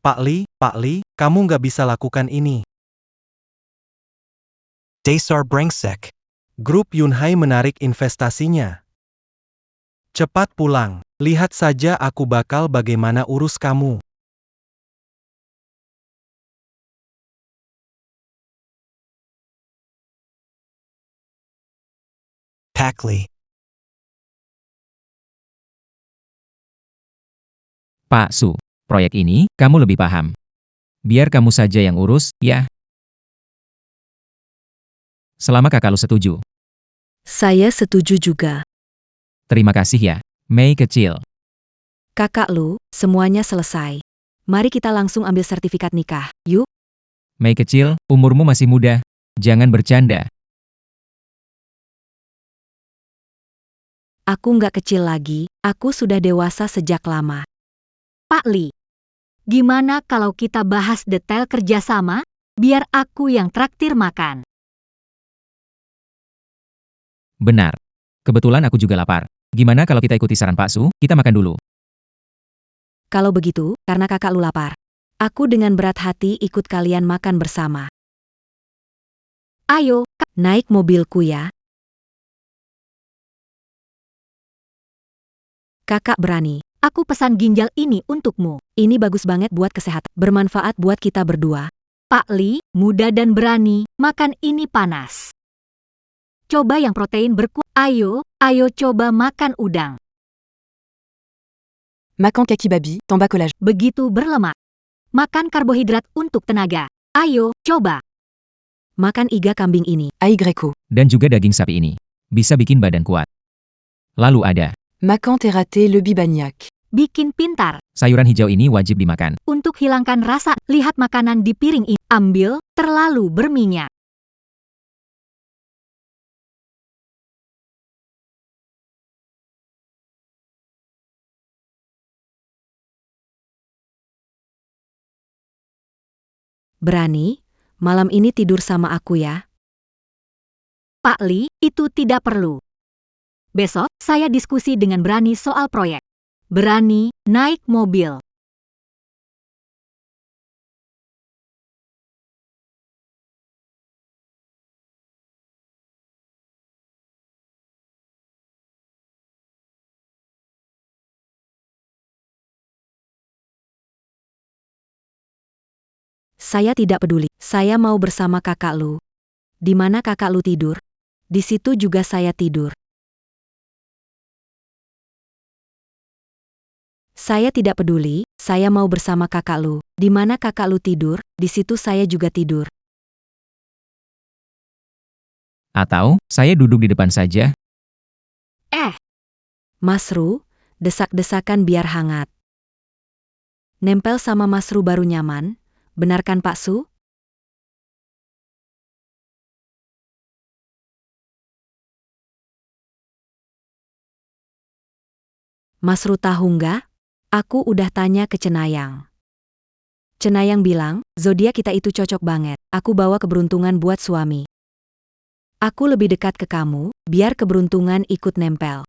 Pak Lee, kamu nggak bisa lakukan ini. Dasar brengsek. Grup Yunhai menarik investasinya. Cepat pulang, lihat saja aku bakal bagaimana urus kamu. Pakli. Pak Su, proyek ini, kamu lebih paham. Biar kamu saja yang urus, ya. Selama kakak lu setuju. Saya setuju juga. Terima kasih ya, Mei kecil. Kakak lu, semuanya selesai. Mari kita langsung ambil sertifikat nikah, yuk. Mei kecil, umurmu masih muda. Jangan bercanda. Aku nggak kecil lagi, aku sudah dewasa sejak lama. Pak Lee, gimana kalau kita bahas detail kerjasama? Biar aku yang traktir makan. Benar. Kebetulan aku juga lapar. Gimana kalau kita ikuti saran Pak Su, kita makan dulu. Kalau begitu, karena kakak lu lapar. Aku dengan berat hati ikut kalian makan bersama. Ayo, Naik mobilku ya. Kakak berani. aku pesan ginjal ini untukmu. Ini bagus banget buat kesehatan. Bermanfaat buat kita berdua. Pak Lee, muda dan berani, makan ini panas. Coba yang protein berkuah. Ayo coba makan udang. Makan kaki babi, tambah collage. Begitu berlemak. Makan karbohidrat untuk tenaga. Ayo, coba. Makan iga kambing ini. Ai greco. Dan juga daging sapi ini. Bisa bikin badan kuat. Lalu ada. Makan terate lebih banyak. Bikin pintar. Sayuran hijau ini wajib dimakan. Untuk hilangkan rasa, lihat makanan di piring ini. Ambil, terlalu berminyak. Berani? Malam ini tidur sama aku ya. Pak Lee, itu tidak perlu. Besok, saya diskusi dengan Berani soal proyek. Berani, naik mobil. Saya tidak peduli. Saya mau bersama kakak lu. Di mana kakak lu tidur? Di situ juga saya tidur. Saya tidak peduli, saya mau bersama kakak lu. Di mana kakak lu tidur, di situ saya juga tidur. Atau, saya duduk di depan saja. Mas Ru, desak-desakan biar hangat. Nempel sama Mas Ru baru nyaman, benarkan Pak Su? Mas Ru tahu nggak? Aku udah tanya ke Cenayang. Cenayang bilang, zodiak kita itu cocok banget. Aku bawa keberuntungan buat suami. Aku lebih dekat ke kamu, biar keberuntungan ikut nempel.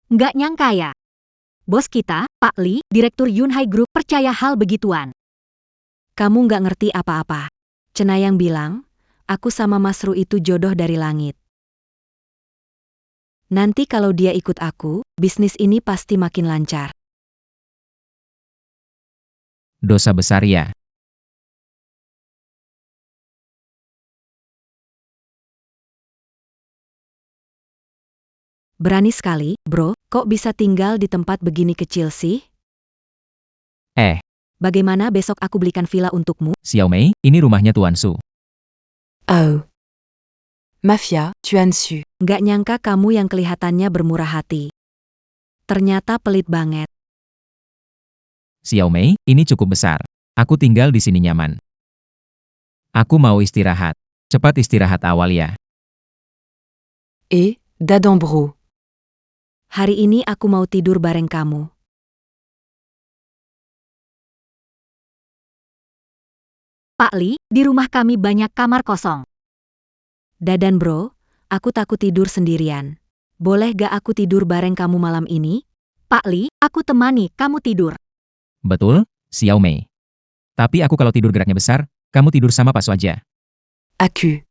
Nggak nyangka ya. Bos kita, Pak Lee, Direktur Yunhai Group, percaya hal begituan. Kamu nggak ngerti apa-apa. Cenayang bilang, aku sama Mas Ru itu jodoh dari langit. Nanti kalau dia ikut aku, bisnis ini pasti makin lancar. Dosa besar ya. Berani sekali, bro, kok bisa tinggal di tempat begini kecil sih? Bagaimana besok aku belikan villa untukmu? Xiao Mei, ini rumahnya Tuan Su. Oh. Mafia, Tuan Su. Nggak nyangka kamu yang kelihatannya bermurah hati. Ternyata pelit banget. Xiao Mei, ini cukup besar. Aku tinggal di sini nyaman. Aku mau istirahat. Cepat istirahat awal ya. Dadan Bro. Hari ini aku mau tidur bareng kamu. Pak Li, di rumah kami banyak kamar kosong. Dadan bro, aku takut tidur sendirian. Boleh gak aku tidur bareng kamu malam ini? Pak Li, aku temani kamu tidur. Betul, Xiao Mei. Tapi aku kalau tidur geraknya besar, kamu tidur sama Pak Su aja. Aku.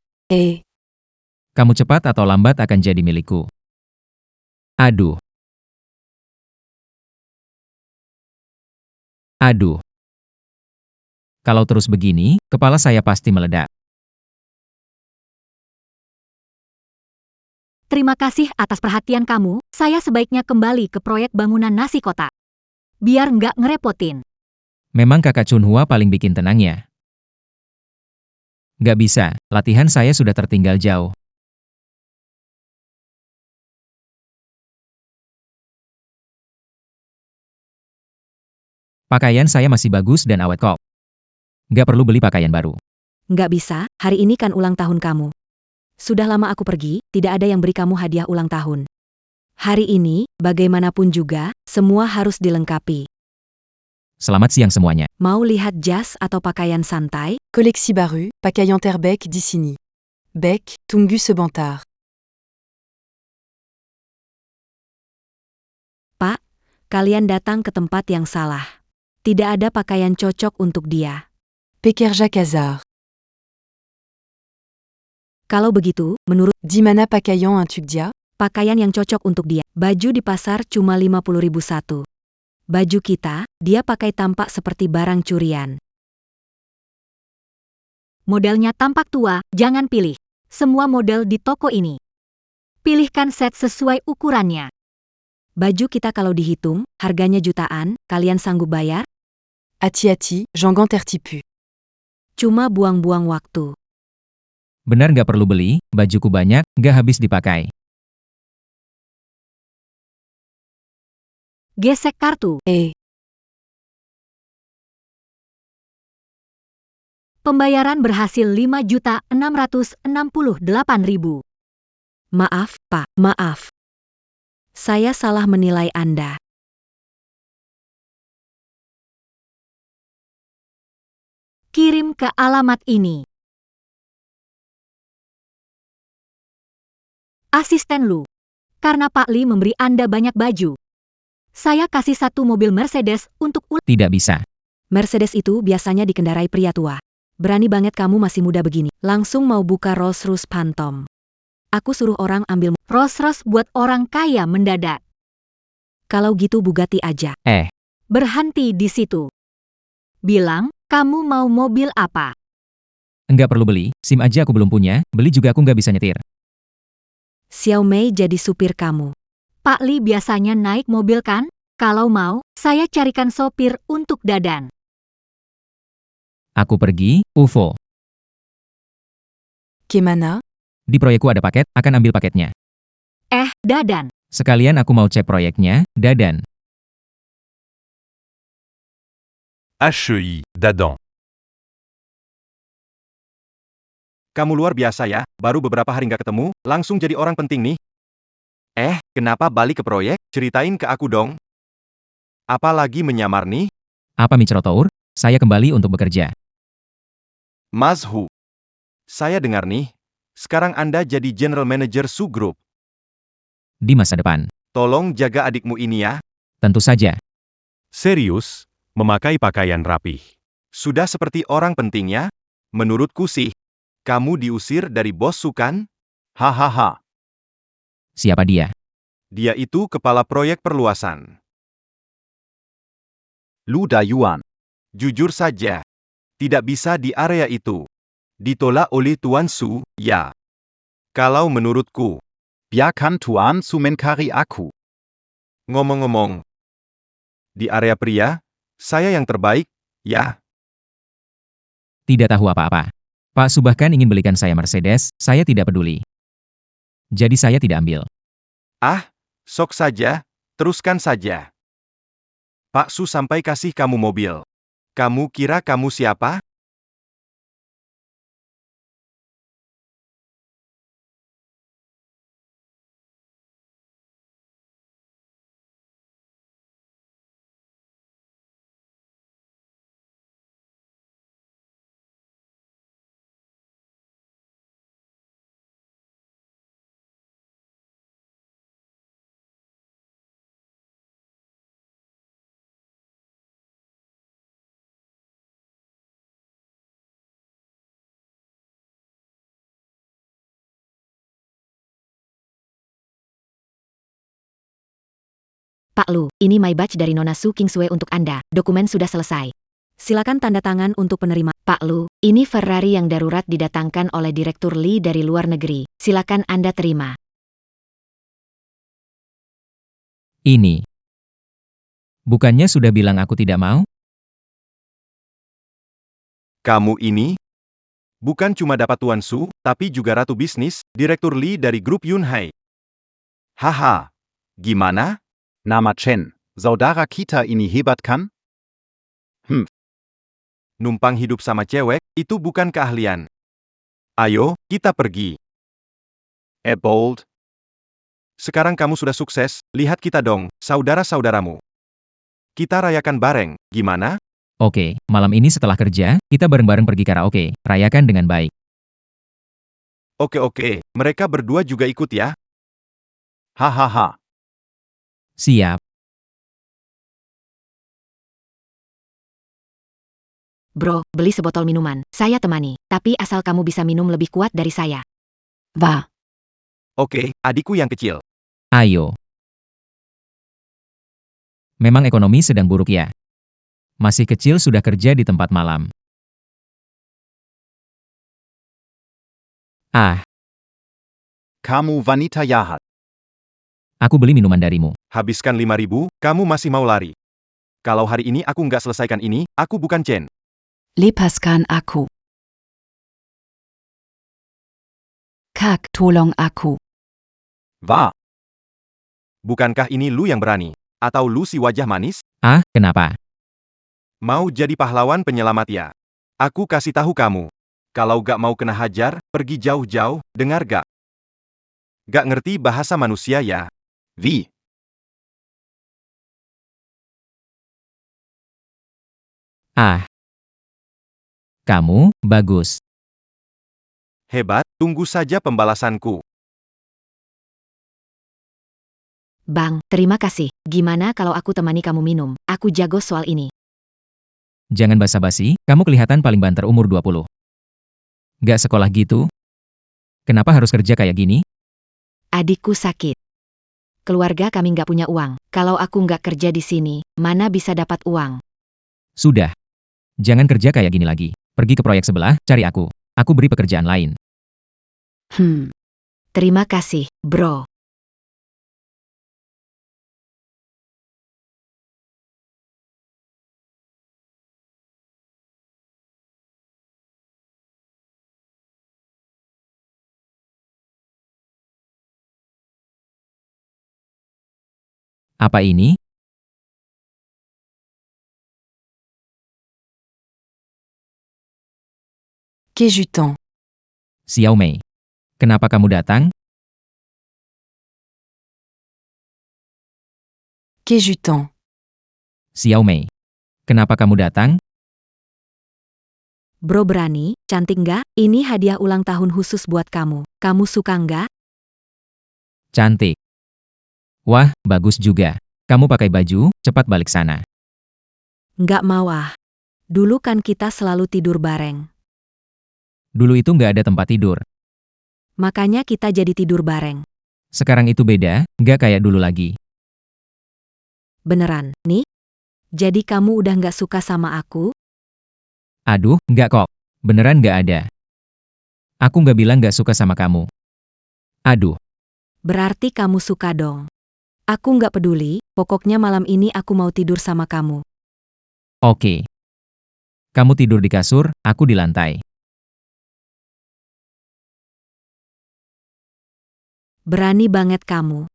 Kamu cepat atau lambat akan jadi milikku. Aduh. Aduh. Kalau terus begini, kepala saya pasti meledak. Terima kasih atas perhatian kamu, saya sebaiknya kembali ke proyek bangunan nasi kotak. Biar nggak ngerepotin. Memang kakak Chunhua paling bikin tenang ya. Nggak bisa, latihan saya sudah tertinggal jauh. Pakaian saya masih bagus dan awet kok. Nggak perlu beli pakaian baru. Nggak bisa, hari ini kan ulang tahun kamu. Sudah lama aku pergi, tidak ada yang beri kamu hadiah ulang tahun. Hari ini, bagaimanapun juga, semua harus dilengkapi. Selamat siang semuanya. Mau lihat jas atau pakaian santai? Koleksi baru, pakaian terbaik di sini. Baik, tunggu sebentar. Pak, kalian datang ke tempat yang salah. Tidak ada pakaian cocok untuk dia. Pekerja Kazar. Kalau begitu, menurut Di mana pakaian untuk dia? pakaian yang cocok untuk dia, baju di pasar cuma 50.000 satu. Baju kita, dia pakai tampak seperti barang curian. Modelnya tampak tua, jangan pilih. Semua model di toko ini. Pilihkan set sesuai ukurannya. Baju kita kalau dihitung, harganya jutaan, kalian sanggup bayar? Hati-hati, jangan tertipu. Cuma buang-buang waktu. Benar nggak perlu beli, bajuku banyak, nggak habis dipakai. Gesek kartu. Pembayaran berhasil 5.668.000. Maaf, Pak, maaf. Saya salah menilai Anda. Kirim ke alamat ini. Asisten Lu. Karena Pak Li memberi Anda banyak baju. Saya kasih satu mobil Mercedes untuk Tidak bisa. Mercedes itu biasanya dikendarai pria tua. Berani banget kamu masih muda begini. Langsung mau buka Rolls-Royce Phantom. Aku suruh orang ambil. Rolls-Royce buat orang kaya mendadak. Kalau gitu Bugatti aja. Berhenti di situ. Bilang, kamu mau mobil apa? Enggak perlu beli, SIM aja aku belum punya, beli juga aku nggak bisa nyetir. Xiao Mei jadi supir kamu. Pak Li biasanya naik mobil kan? Kalau mau, saya carikan sopir untuk Dadan. Aku pergi, UFO. Kemana? Di proyekku ada paket, akan ambil paketnya. Dadan. Sekalian aku mau cek proyeknya, Dadan. HEI, Dadan. Kamu luar biasa ya, baru beberapa hari nggak ketemu, langsung jadi orang penting nih. Kenapa balik ke proyek? Ceritain ke aku dong. Apalagi menyamar nih? Apa Microtour? Saya kembali untuk bekerja. Mas Hu. Saya dengar nih, sekarang Anda jadi General Manager Su Group. Di masa depan. Tolong jaga adikmu ini ya. Tentu saja. Serius, memakai pakaian rapih. Sudah seperti orang pentingnya? Menurutku sih. Kamu diusir dari bos Su kan? Hahaha. Siapa dia? Dia itu kepala proyek perluasan. Lu Dayuan. Jujur saja. Tidak bisa di area itu. Ditolak oleh Tuan Su, ya. Kalau menurutku. Biarkan Tuan Su mencari aku. Ngomong-ngomong. Di area pria, saya yang terbaik, ya. Tidak tahu apa-apa. Pak Su bahkan ingin belikan saya Mercedes, saya tidak peduli. Jadi saya tidak ambil. Ah, sok saja, teruskan saja. Pak Su sampai kasih kamu mobil. Kamu kira kamu siapa? Pak Lu, ini my badge dari Nona Su Kingsway untuk Anda. Dokumen sudah selesai. Silakan tanda tangan untuk penerima. Pak Lu, ini Ferrari yang darurat didatangkan oleh Direktur Lee dari luar negeri. Silakan Anda terima. Ini. Bukannya sudah bilang aku tidak mau? Kamu ini? Bukan cuma dapat Tuan Su, tapi juga Ratu Bisnis, Direktur Lee dari grup Yunhai. Haha. Gimana? Nama Chen, saudara kita ini hebat kan? Numpang hidup sama cewek, itu bukan keahlian. Ayo, kita pergi. Bold. Sekarang kamu sudah sukses, lihat kita dong, saudara-saudaramu. Kita rayakan bareng, gimana? Oke, malam ini setelah kerja, kita bareng-bareng pergi karaoke, rayakan dengan baik. Oke, mereka berdua juga ikut ya. Hahaha. Siap. Bro, beli sebotol minuman. Saya temani. Tapi asal kamu bisa minum lebih kuat dari saya. Va. Oke, adikku yang kecil. Ayo. Memang ekonomi sedang buruk ya. Masih kecil sudah kerja di tempat malam. Ah, Kamu wanita jahat. aku beli minuman darimu. Habiskan 5.000, kamu masih mau lari. Kalau hari ini aku nggak selesaikan ini, aku bukan Chen. Lepaskan aku. Kak, tolong aku. Wah, Bukankah ini lu yang berani? Atau lu si wajah manis? Ah, kenapa? Mau jadi pahlawan penyelamat ya? Aku kasih tahu kamu. Kalau gak mau kena hajar, pergi jauh-jauh, dengar gak? Gak ngerti bahasa manusia ya? wie? Ah. Kamu, bagus. Hebat, tunggu saja pembalasanku. Bang, terima kasih. Gimana kalau aku temani kamu minum? Aku jago soal ini. Jangan basa-basi, kamu kelihatan paling banter umur 20. Gak sekolah gitu? Kenapa harus kerja kayak gini? Adikku sakit. Keluarga kami nggak punya uang. Kalau aku nggak kerja di sini, mana bisa dapat uang? Sudah. Jangan kerja kayak gini lagi. Pergi ke proyek sebelah, cari aku. Aku beri pekerjaan lain. Terima kasih, bro. Apa ini? Kejutan. Xiao Mei. Kenapa kamu datang? Kejutan. Xiao Mei. Kenapa kamu datang? Bro berani, cantik nggak? Ini hadiah ulang tahun khusus buat kamu. Kamu suka nggak? Cantik. Wah, bagus juga. Kamu pakai baju, cepat balik sana. Nggak mau ah. Dulu kan kita selalu tidur bareng. Dulu itu nggak ada tempat tidur. Makanya kita jadi tidur bareng. Sekarang itu beda, nggak kayak dulu lagi. Beneran, nih? Jadi kamu udah nggak suka sama aku? Aduh, nggak kok. Beneran nggak ada. Aku nggak bilang nggak suka sama kamu. Aduh, Berarti kamu suka dong. Aku nggak peduli, pokoknya malam ini aku mau tidur sama kamu. oke. Kamu tidur di kasur, aku di lantai. Berani banget kamu.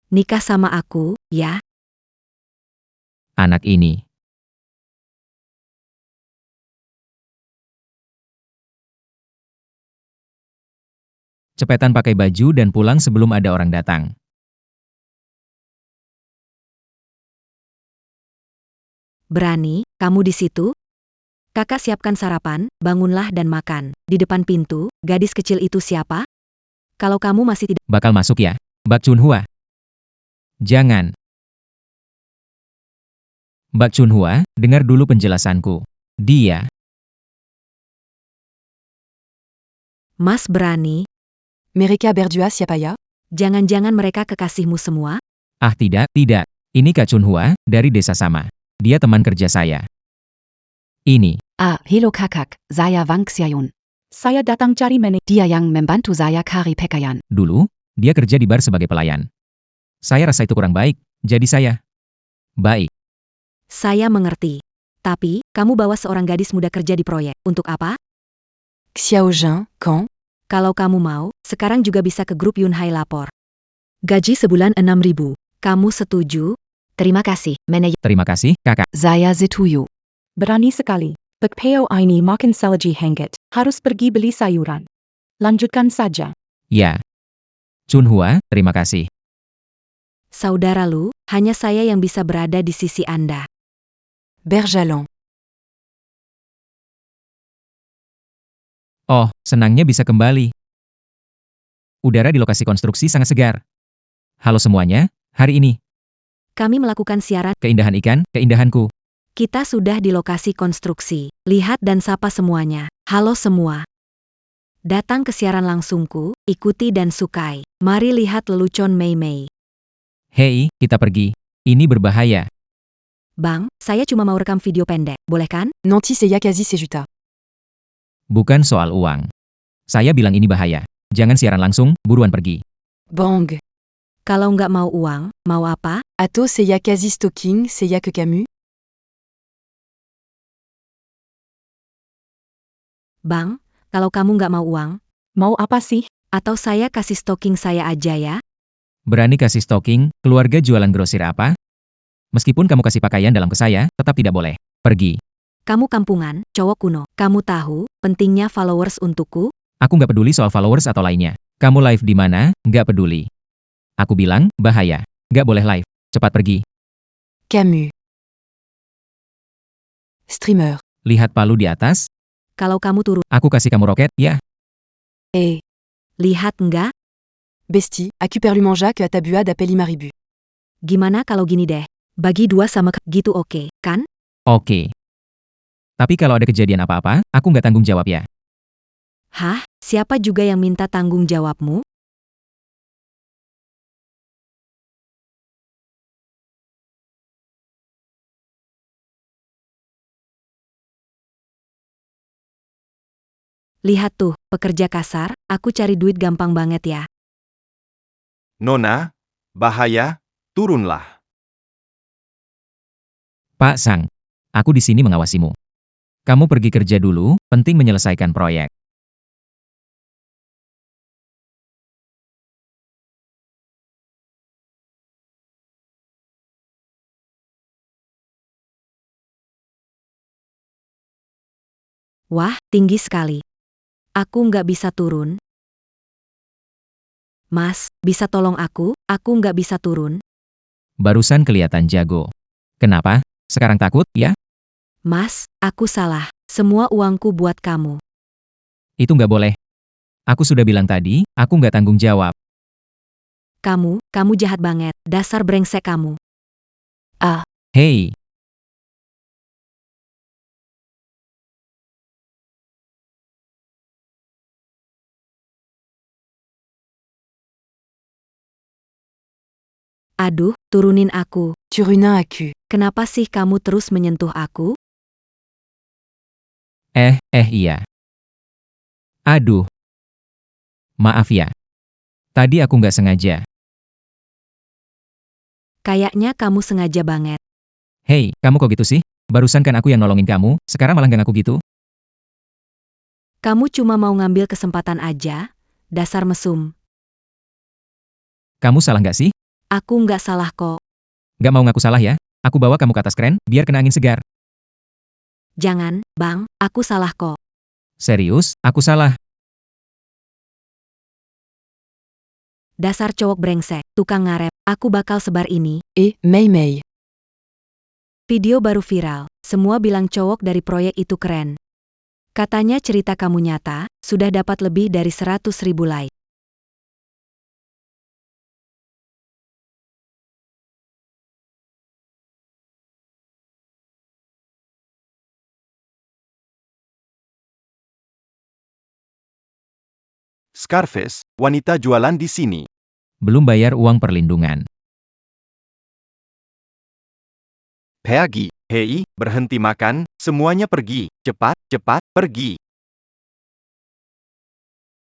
Nikah sama aku, ya? Anak ini. Cepetan pakai baju dan pulang sebelum ada orang datang. Berani, kamu di situ? Kakak siapkan sarapan, bangunlah dan makan. Di depan pintu, gadis kecil itu siapa? Kalau kamu masih tidak... Bakal masuk ya, Bak Chunhua? Jangan. Bak Chunhua, dengar dulu penjelasanku. Dia. Mas berani? Mereka berdua siapa ya? Jangan-jangan mereka kekasihmu semua? Ah tidak, tidak. Ini Kak Chunhua, dari desa sama. Dia teman kerja saya. Ini. Ah, hello kakak, saya Wang Xiaoyun. Saya datang cari manajer. Dia yang membantu saya cari pekerjaan. Dulu, dia kerja di bar sebagai pelayan. Saya rasa itu kurang baik, jadi saya. Baik. Saya mengerti. Tapi, kamu bawa seorang gadis muda kerja di proyek. Untuk apa? Xiaozhen, quand? Kalau kamu mau, sekarang juga bisa ke grup Yunhai lapor. Gaji sebulan 6.000. Kamu setuju? Terima kasih, manajer. Terima kasih, kakak. Saya setuju. Berani sekali. Pekpeo ini makin salji hengget. Harus pergi beli sayuran. Lanjutkan saja. Ya. Chunhua, terima kasih. Saudara Lu, hanya saya yang bisa berada di sisi Anda. Berjalan. Oh, senangnya bisa kembali. Udara di lokasi konstruksi sangat segar. Halo semuanya, hari ini. Kami melakukan siaran. Keindahan ikan, keindahanku. Kita sudah di lokasi konstruksi. Lihat dan sapa semuanya. Halo semua. Datang ke siaran langsungku, ikuti dan sukai. Mari lihat lelucon Mei Mei. Hei, kita pergi. Ini berbahaya. Bang, saya cuma mau rekam video pendek, boleh kan? Nanti saya kasih sejuta. Bukan soal uang. Saya bilang ini bahaya. Jangan siaran langsung, buruan pergi. Bang. Kalau nggak mau uang, mau apa? Atau saya kasih stalking, saya ke kamu? Bang, kalau kamu nggak mau uang, Mau apa sih? atau saya kasih stalking saya aja ya? Berani kasih stalking, keluarga jualan grosir apa? Meskipun kamu kasih pakaian dalam ke saya, tetap tidak boleh. Pergi. Kamu kampungan, cowok kuno. Kamu tahu, pentingnya followers untukku? Aku nggak peduli soal followers atau lainnya. Kamu live di mana, nggak peduli. Aku bilang, bahaya. Nggak boleh live. Cepat pergi. Camus. Streamer. Lihat palu di atas. Kalau kamu turun, Aku kasih kamu roket, ya. lihat nggak? Bestie, aku perlu manger que tabua d'appeli maribu. Gimana kalau gini deh? Bagi 2 sama gitu oke, kan? Oke. Tapi kalau ada kejadian apa-apa, aku nggak tanggung jawab ya. Hah? Siapa juga yang minta tanggung jawabmu? Lihat tuh, pekerja kasar, aku cari duit gampang banget ya. Nona, bahaya, turunlah. Pak Sang, aku di sini mengawasimu. Kamu pergi kerja dulu, penting menyelesaikan proyek. Wah, tinggi sekali. Aku nggak bisa turun. Mas, bisa tolong aku nggak bisa turun. Barusan kelihatan jago. Kenapa? Sekarang takut, ya? Mas, aku salah. Semua uangku buat kamu. Itu nggak boleh. Aku sudah bilang tadi, aku nggak tanggung jawab. Kamu jahat banget, dasar brengsek kamu. Hei, Aduh, turunin aku. Turunin aku. Kenapa sih kamu terus menyentuh aku? iya. Aduh. Maaf ya. Tadi aku nggak sengaja. Kayaknya kamu sengaja banget. Hei, kamu kok gitu sih? Barusan kan aku yang nolongin kamu, sekarang malah nggak ngaku gitu? Kamu cuma mau ngambil kesempatan aja, dasar mesum. Kamu salah nggak sih? Aku nggak salah kok. Nggak mau ngaku salah ya? Aku bawa kamu ke atas kren, biar kena angin segar. Jangan, Bang, aku salah kok. Serius, aku salah. Dasar cowok brengsek, tukang ngaret, aku bakal sebar ini. Mei Mei. Video baru viral, semua bilang cowok dari proyek itu keren. Katanya cerita kamu nyata, sudah dapat lebih dari 100.000 like. Scarface, wanita jualan di sini. Belum bayar uang perlindungan. Pergi. Hei, berhenti makan, semuanya pergi. Cepat, cepat, pergi.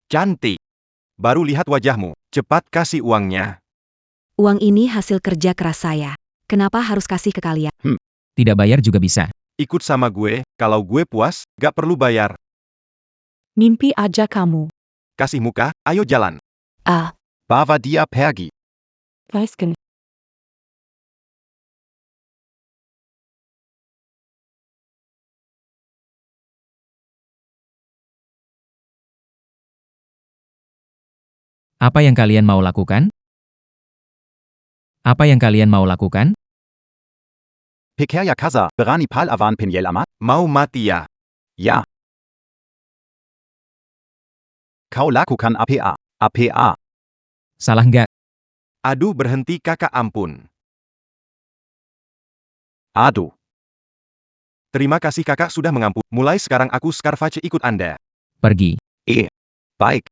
Cantik. Baru lihat wajahmu. Cepat kasih uangnya. Uang ini hasil kerja keras saya. Kenapa harus kasih ke kalian? Tidak bayar juga bisa. Ikut sama gue, kalau gue puas, gak perlu bayar. Mimpi aja kamu. Kasih muka, ayo jalan. Bawa dia pergi. Weisgen. Apa yang kalian mau lakukan? Apa yang kalian mau lakukan? Pekerja Kaza, berani pahlawan penyelamat? Mau mati ya? Ya. Kau lakukan APA. APA. Salah nggak? Aduh berhenti kakak ampun. Aduh. Terima kasih kakak sudah mengampun. Mulai sekarang aku Scarface ikut Anda. Pergi. Baik.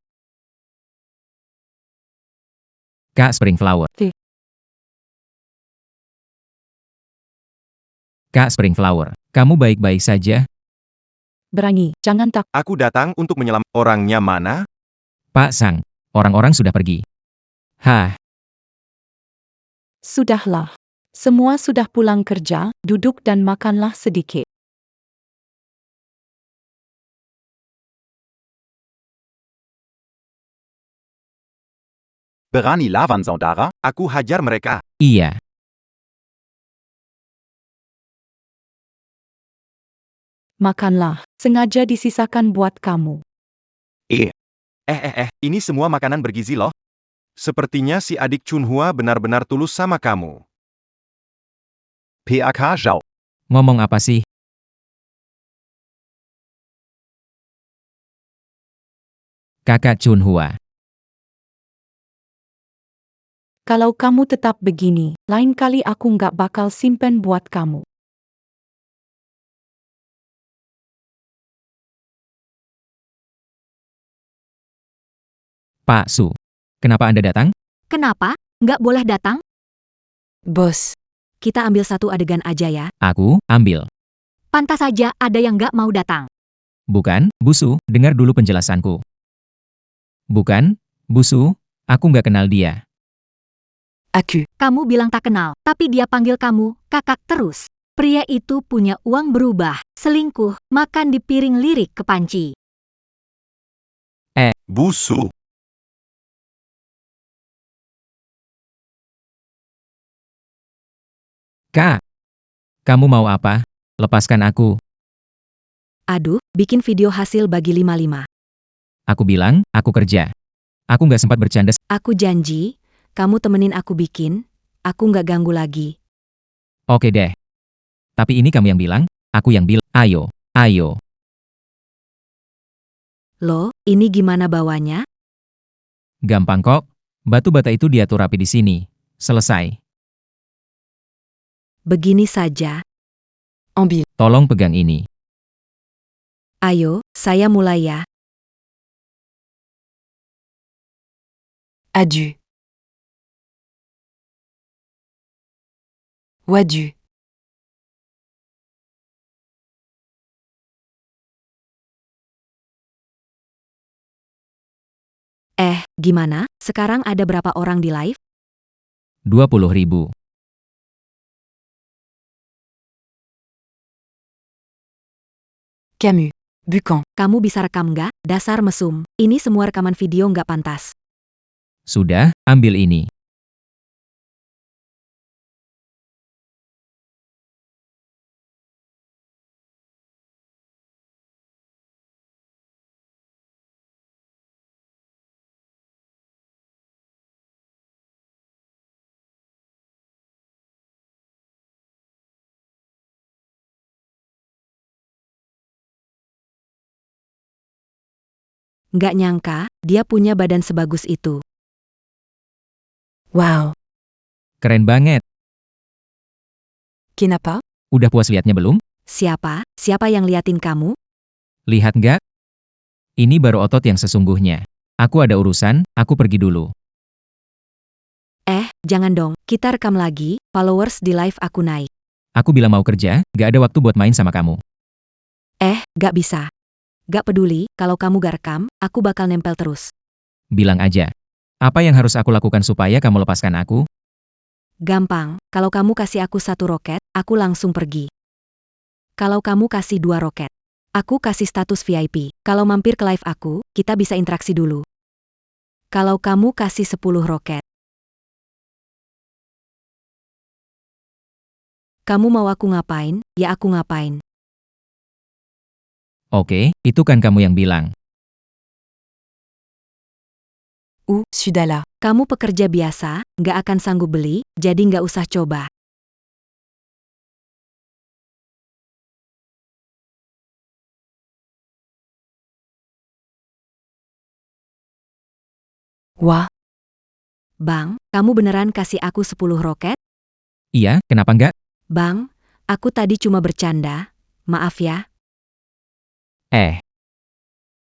Kak Springflower. Kak Springflower, kamu baik-baik saja? Berani, jangan takut. Aku datang untuk menyelam. Orangnya mana? Pak Sang, orang-orang sudah pergi. Hah, Sudahlah. Semua sudah pulang kerja, duduk dan makanlah sedikit. Berani lawan saudara? Aku hajar mereka. iya. Makanlah, sengaja disisakan buat kamu. Ini semua makanan bergizi loh. Sepertinya si adik Chunhua benar-benar tulus sama kamu. PAK Zhao. Ngomong apa sih? Kakak Chunhua. Kalau kamu tetap begini, lain kali aku nggak bakal simpen buat kamu. Pak Su, kenapa Anda datang? Kenapa? Nggak boleh datang? Bos, kita ambil satu adegan aja ya. Aku, ambil. Pantas saja ada yang nggak mau datang. Bukan, Bu Su, dengar dulu penjelasanku. Bukan, Bu Su, aku nggak kenal dia. Kamu bilang tak kenal, tapi dia panggil kamu kakak terus. Pria itu punya uang berubah, selingkuh, makan di piring lirik ke panci. Busu. Kak, kamu mau apa? Lepaskan aku. Aduh, bikin video hasil bagi 5-5. Aku bilang, aku kerja. Aku nggak sempat bercanda. Aku janji, kamu temenin aku bikin, aku nggak ganggu lagi. Oke deh. Tapi ini kamu yang bilang, aku yang bilang. Ayo, ayo. Loh, ini gimana bawanya? Gampang kok. Batu bata itu diatur rapi di sini. Selesai. Begini saja. Tolong pegang ini. Ayo, saya mulai ya. Adieu. Wadu. Gimana? Sekarang ada berapa orang di live? 20.000. Camus. Bukan. Kamu bisa rekam nggak? Dasar mesum. Ini semua rekaman video nggak pantas. Sudah, ambil ini. Nggak nyangka, dia punya badan sebagus itu. Wow. Keren banget. Kenapa? Udah puas liatnya belum? Siapa? Siapa yang liatin kamu? Lihat nggak? Ini baru otot yang sesungguhnya. Aku ada urusan, aku pergi dulu. Jangan dong, kita rekam lagi, followers di live aku naik. Aku bilang mau kerja, nggak ada waktu buat main sama kamu. Gak bisa. Gak peduli, kalau kamu gak rekam, aku bakal nempel terus. Bilang aja. Apa yang harus aku lakukan supaya kamu lepaskan aku? Gampang, kalau kamu kasih aku 1 roket, aku langsung pergi. Kalau kamu kasih 2 roket, aku kasih status VIP. Kalau mampir ke live aku, kita bisa interaksi dulu. Kalau kamu kasih 10 roket, kamu mau aku ngapain, ya aku ngapain. Oke, itu kan kamu yang bilang. Sudahlah. Kamu pekerja biasa, nggak akan sanggup beli, jadi nggak usah coba. Wah. Bang, kamu beneran kasih aku 10 roket? Iya, kenapa nggak? Bang, aku tadi cuma bercanda. Maaf ya.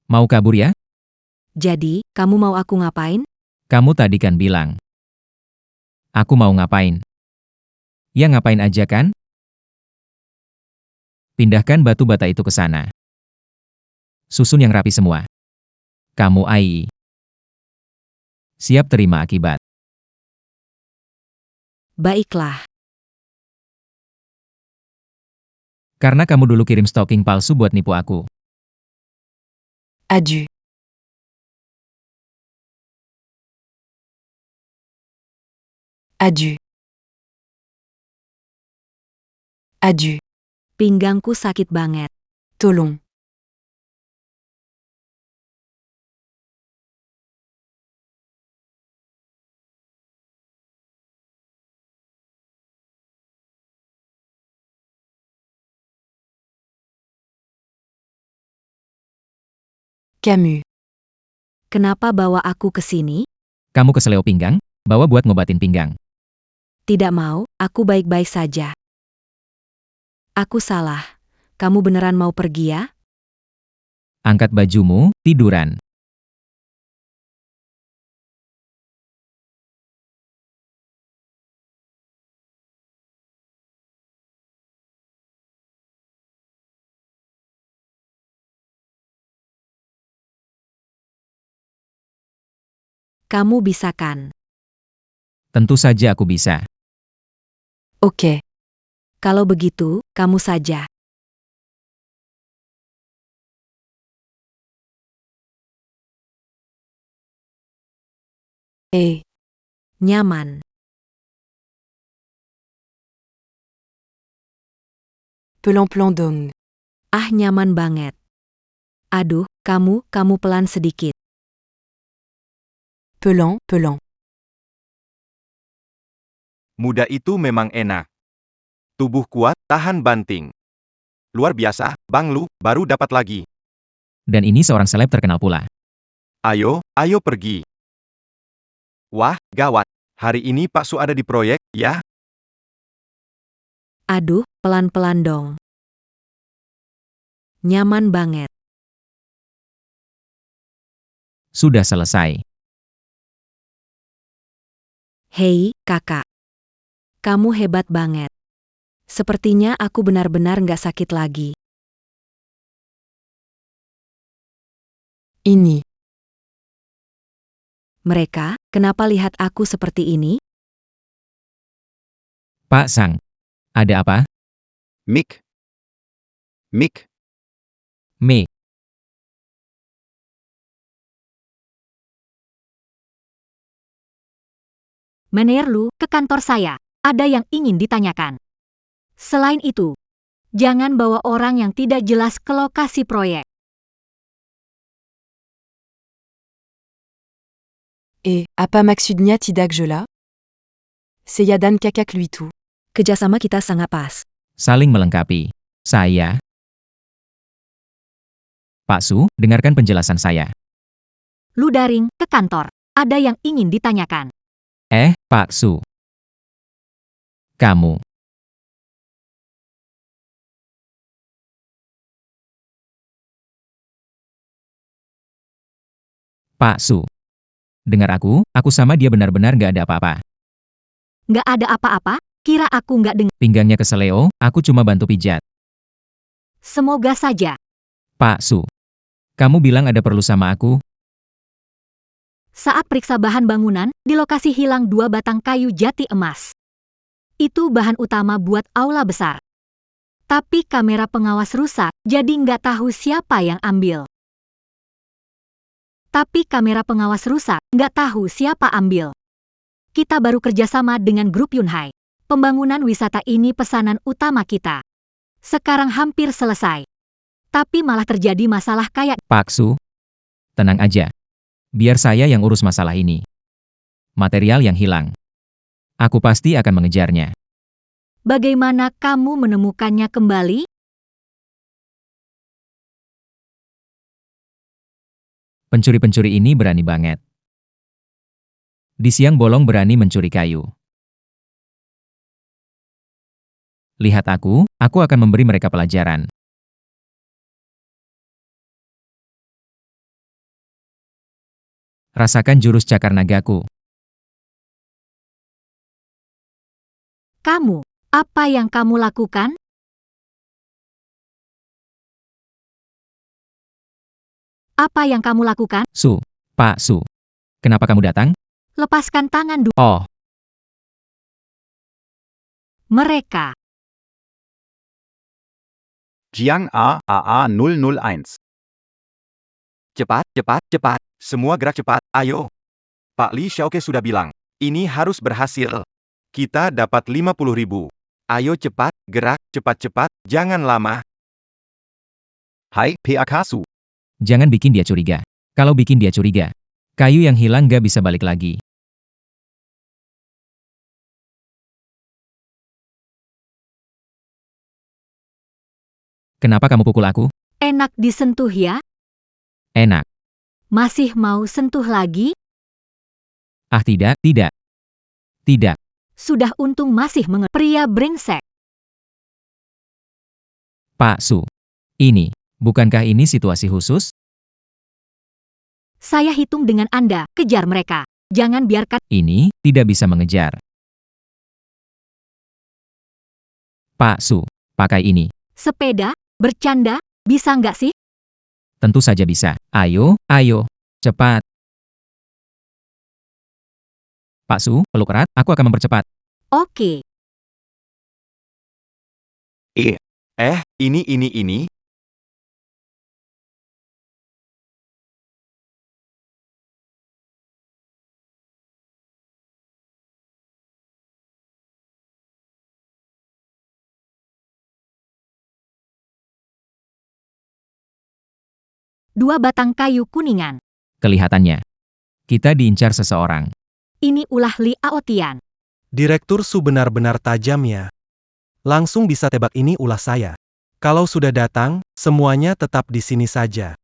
Mau kabur ya? Jadi, kamu mau aku ngapain? Kamu tadi kan bilang. Aku mau ngapain? Ya ngapain aja kan? Pindahkan batu bata itu ke sana. Susun yang rapi semua. Kamu AI. Siap terima akibat. Baiklah. Karena kamu dulu kirim stocking palsu buat nipu aku. Adieu. Adieu. Adieu. Pinggangku sakit banget. Tolong. Camus. Kenapa bawa aku ke sini? Kamu keseleo pinggang? Bawa buat ngobatin pinggang. Tidak mau, aku baik-baik saja. Aku salah. Kamu beneran mau pergi ya? Angkat bajumu, tiduran. Kamu bisa kan? Tentu saja aku bisa. Oke. Kalau begitu, kamu saja. Nyaman. Pelan-pelan dong. Nyaman banget. Aduh, kamu pelan sedikit. Pelan. Muda itu memang enak. Tubuh kuat, tahan banting. Luar biasa, Bang Lu, baru dapat lagi. Dan ini seorang seleb terkenal pula. Ayo pergi. Wah, gawat. Hari ini Pak Su ada di proyek, ya? Aduh, pelan-pelan dong. Nyaman banget. Sudah selesai. Hei, kakak. Kamu hebat banget. Sepertinya aku benar-benar nggak sakit lagi. Ini. Mereka, kenapa lihat aku seperti ini? Pak Sang. Ada apa? Mick. Me. Manajer Lu, ke kantor saya. Ada yang ingin ditanyakan. Selain itu, jangan bawa orang yang tidak jelas ke lokasi proyek. Apa maksudnya tidak jelas? Saya dan kakak lui tout. Kerjasama kita sangat pas. Saling melengkapi. Saya. Pak Su, dengarkan penjelasan saya. Lu daring ke kantor. Ada yang ingin ditanyakan. Pak Su. Kamu. Pak Su. Dengar aku sama dia benar-benar gak ada apa-apa. Nggak ada apa-apa? Kira aku nggak dengar. Pinggangnya keseleo, aku cuma bantu pijat. Semoga saja. Pak Su. Kamu bilang ada perlu sama aku? Saat periksa bahan bangunan, di lokasi hilang 2 batang kayu jati emas. Itu bahan utama buat aula besar. Tapi kamera pengawas rusak, jadi nggak tahu siapa yang ambil. Kita baru kerjasama dengan grup Yunhai. Pembangunan wisata ini pesanan utama kita. Sekarang hampir selesai. Tapi malah terjadi masalah kayak... Pak Su. Tenang aja. Biar saya yang urus masalah ini. Material yang hilang. Aku pasti akan mengejarnya. Bagaimana kamu menemukannya kembali? Pencuri-pencuri ini berani banget. Di siang bolong berani mencuri kayu. Lihat aku akan memberi mereka pelajaran. Rasakan jurus cakar nagaku. Kamu, apa yang kamu lakukan? Su, Pak Su. Kenapa kamu datang? Lepaskan tangan dulu. Oh, Mereka. Jiang A AA 001. Cepat, cepat, cepat. Semua gerak cepat, ayo. Pak Li Xiaoke sudah bilang, ini harus berhasil. Kita dapat 50.000. Ayo cepat, gerak, cepat-cepat, jangan lama. Hai, PAK Su. jangan bikin dia curiga. Kalau bikin dia curiga, kayu yang hilang gak bisa balik lagi. Kenapa kamu pukul aku? Enak disentuh ya? Enak. Masih mau sentuh lagi? Ah tidak, tidak. Tidak. Sudah untung masih pria brengsek. Pak Su. Ini, bukankah ini situasi khusus? Saya hitung dengan Anda, kejar mereka. Jangan biarkan... Ini, tidak bisa mengejar. Pak Su, pakai ini. Sepeda? Bercanda? Bisa nggak sih? Tentu saja bisa. Ayo, ayo. Cepat. Pak Su, peluk erat, aku akan mempercepat. Oke. Ini. Dua batang kayu kuningan. Kelihatannya, kita diincar seseorang. Ini ulah Li Aotian. Direktur Su benar-benar tajam ya. Langsung bisa tebak ini ulah saya. Kalau sudah datang, semuanya tetap di sini saja.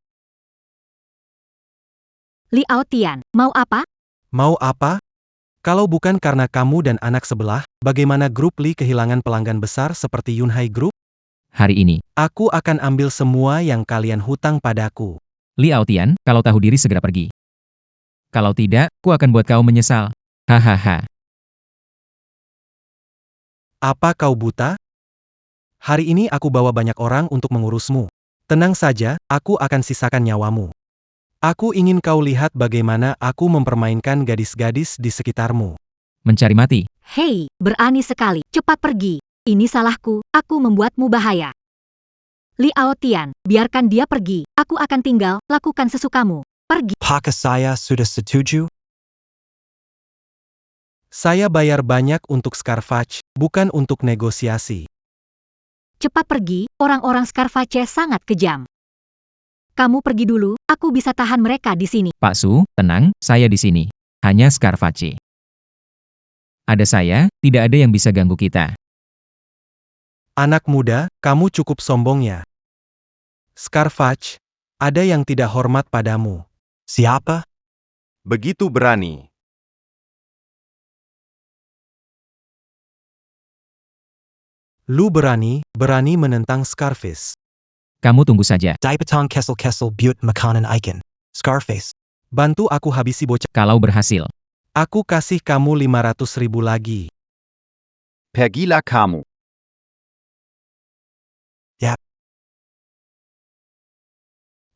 Li Aotian, mau apa? Mau apa? Kalau bukan karena kamu dan anak sebelah, bagaimana grup Li kehilangan pelanggan besar seperti Yunhai Group? Hari ini, Aku akan ambil semua yang kalian hutang padaku. Li Aotian, kalau tahu diri segera pergi. Kalau tidak, aku akan buat kau menyesal. Hahaha. Apa kau buta? Hari ini aku bawa banyak orang untuk mengurusmu. Tenang saja, aku akan sisakan nyawamu. Aku ingin kau lihat bagaimana aku mempermainkan gadis-gadis di sekitarmu. Mencari mati. Hei, berani sekali. Cepat pergi. Ini salahku, aku membuatmu bahaya. Li Aotian, biarkan dia pergi. Aku akan tinggal, lakukan sesukamu. Pergi. Apakah saya sudah setuju? Saya bayar banyak untuk Scarfatch, bukan untuk negosiasi. Cepat pergi, orang-orang Scarface sangat kejam. Kamu pergi dulu, aku bisa tahan mereka di sini. Pak Su, tenang, saya di sini. Hanya Scarface. Ada saya, tidak ada yang bisa ganggu kita. Anak muda, kamu cukup sombong ya. Scarfatch, ada yang tidak hormat padamu. Siapa? Begitu berani. Lu berani menentang Scarface. Kamu tunggu saja. Dipatong Kessel Kessel Butte Makanan Icon. Scarface. Bantu aku habisi bocah. Kalau berhasil, Aku kasih kamu 500.000 lagi. Pergilah kamu.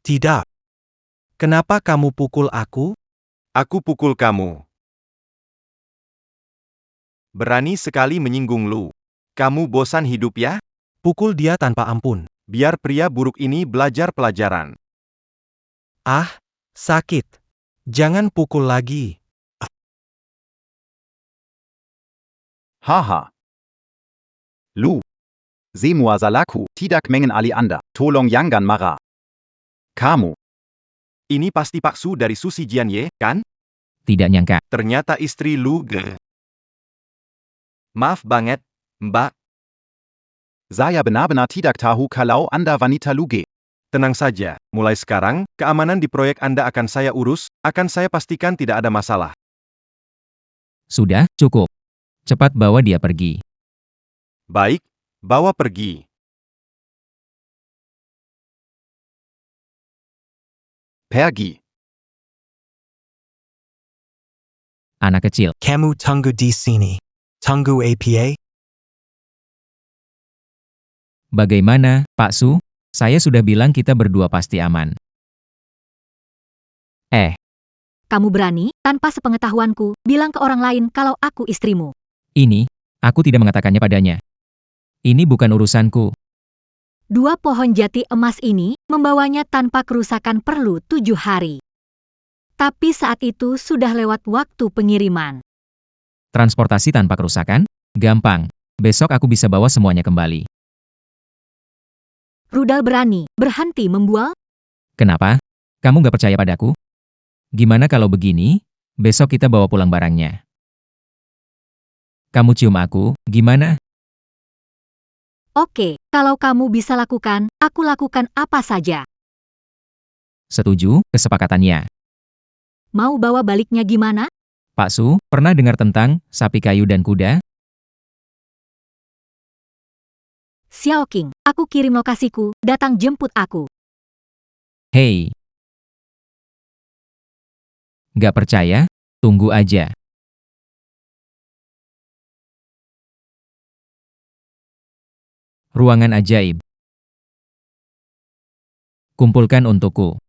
Tidak. Kenapa kamu pukul aku? Aku pukul kamu. Berani sekali menyinggung Lu. Kamu bosan hidup ya? Pukul dia tanpa ampun. Biar pria buruk ini belajar pelajaran. Ah, sakit. Jangan pukul lagi. Haha. Lu. Semua salahku, tidak mengen ali Anda. Tolong jangan marah. Kamu. Ini pasti Pak Su dari Susi Jianye, kan? tidak nyangka. Ternyata istri Lu Maaf banget, Mbak. Saya benar-benar tidak tahu kalau Anda wanita luge. Tenang saja, mulai sekarang, keamanan di proyek Anda akan saya urus, akan saya pastikan tidak ada masalah. Sudah, cukup. Cepat bawa dia pergi. Baik, bawa pergi. Pergi. Anak kecil. Kamu tunggu di sini. Tunggu APA. Bagaimana, Pak Su? Saya sudah bilang kita berdua pasti aman. Kamu berani, tanpa sepengetahuanku, bilang ke orang lain kalau aku istrimu. Ini, aku tidak mengatakannya padanya. Ini bukan urusanku. 2 pohon jati emas ini membawanya tanpa kerusakan perlu 7 hari. Tapi saat itu sudah lewat waktu pengiriman. Transportasi tanpa kerusakan? Gampang. Besok aku bisa bawa semuanya kembali. Rudal berani, berhenti membual? Kenapa? Kamu nggak percaya padaku? Gimana kalau begini? Besok kita bawa pulang barangnya. Kamu cium aku, gimana? Oke, kalau kamu bisa lakukan, aku lakukan apa saja. Setuju, kesepakatannya. Mau bawa baliknya gimana? Pak Su, pernah dengar tentang sapi kayu dan kuda? Xiao King, aku kirim lokasiku, datang jemput aku. Hei. Nggak percaya? Tunggu aja. Ruangan ajaib. Kumpulkan untukku.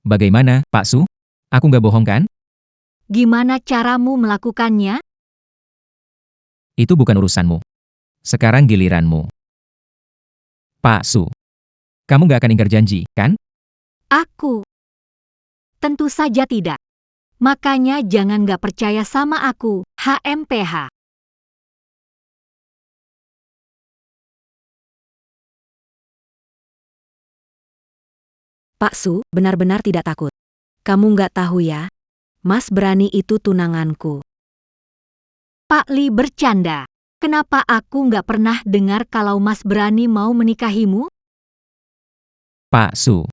Bagaimana, Pak Su? Aku nggak bohong kan? Gimana caramu melakukannya? Itu bukan urusanmu. Sekarang giliranmu. Pak Su. Kamu nggak akan ingkar janji, kan? Aku. Tentu saja tidak. Makanya jangan nggak percaya sama aku, HMPH. Pak Su, benar-benar tidak takut. Kamu nggak tahu ya? Mas Berani itu tunanganku. Pak Li bercanda. Kenapa aku nggak pernah dengar kalau Mas Berani mau menikahimu? Pak Su.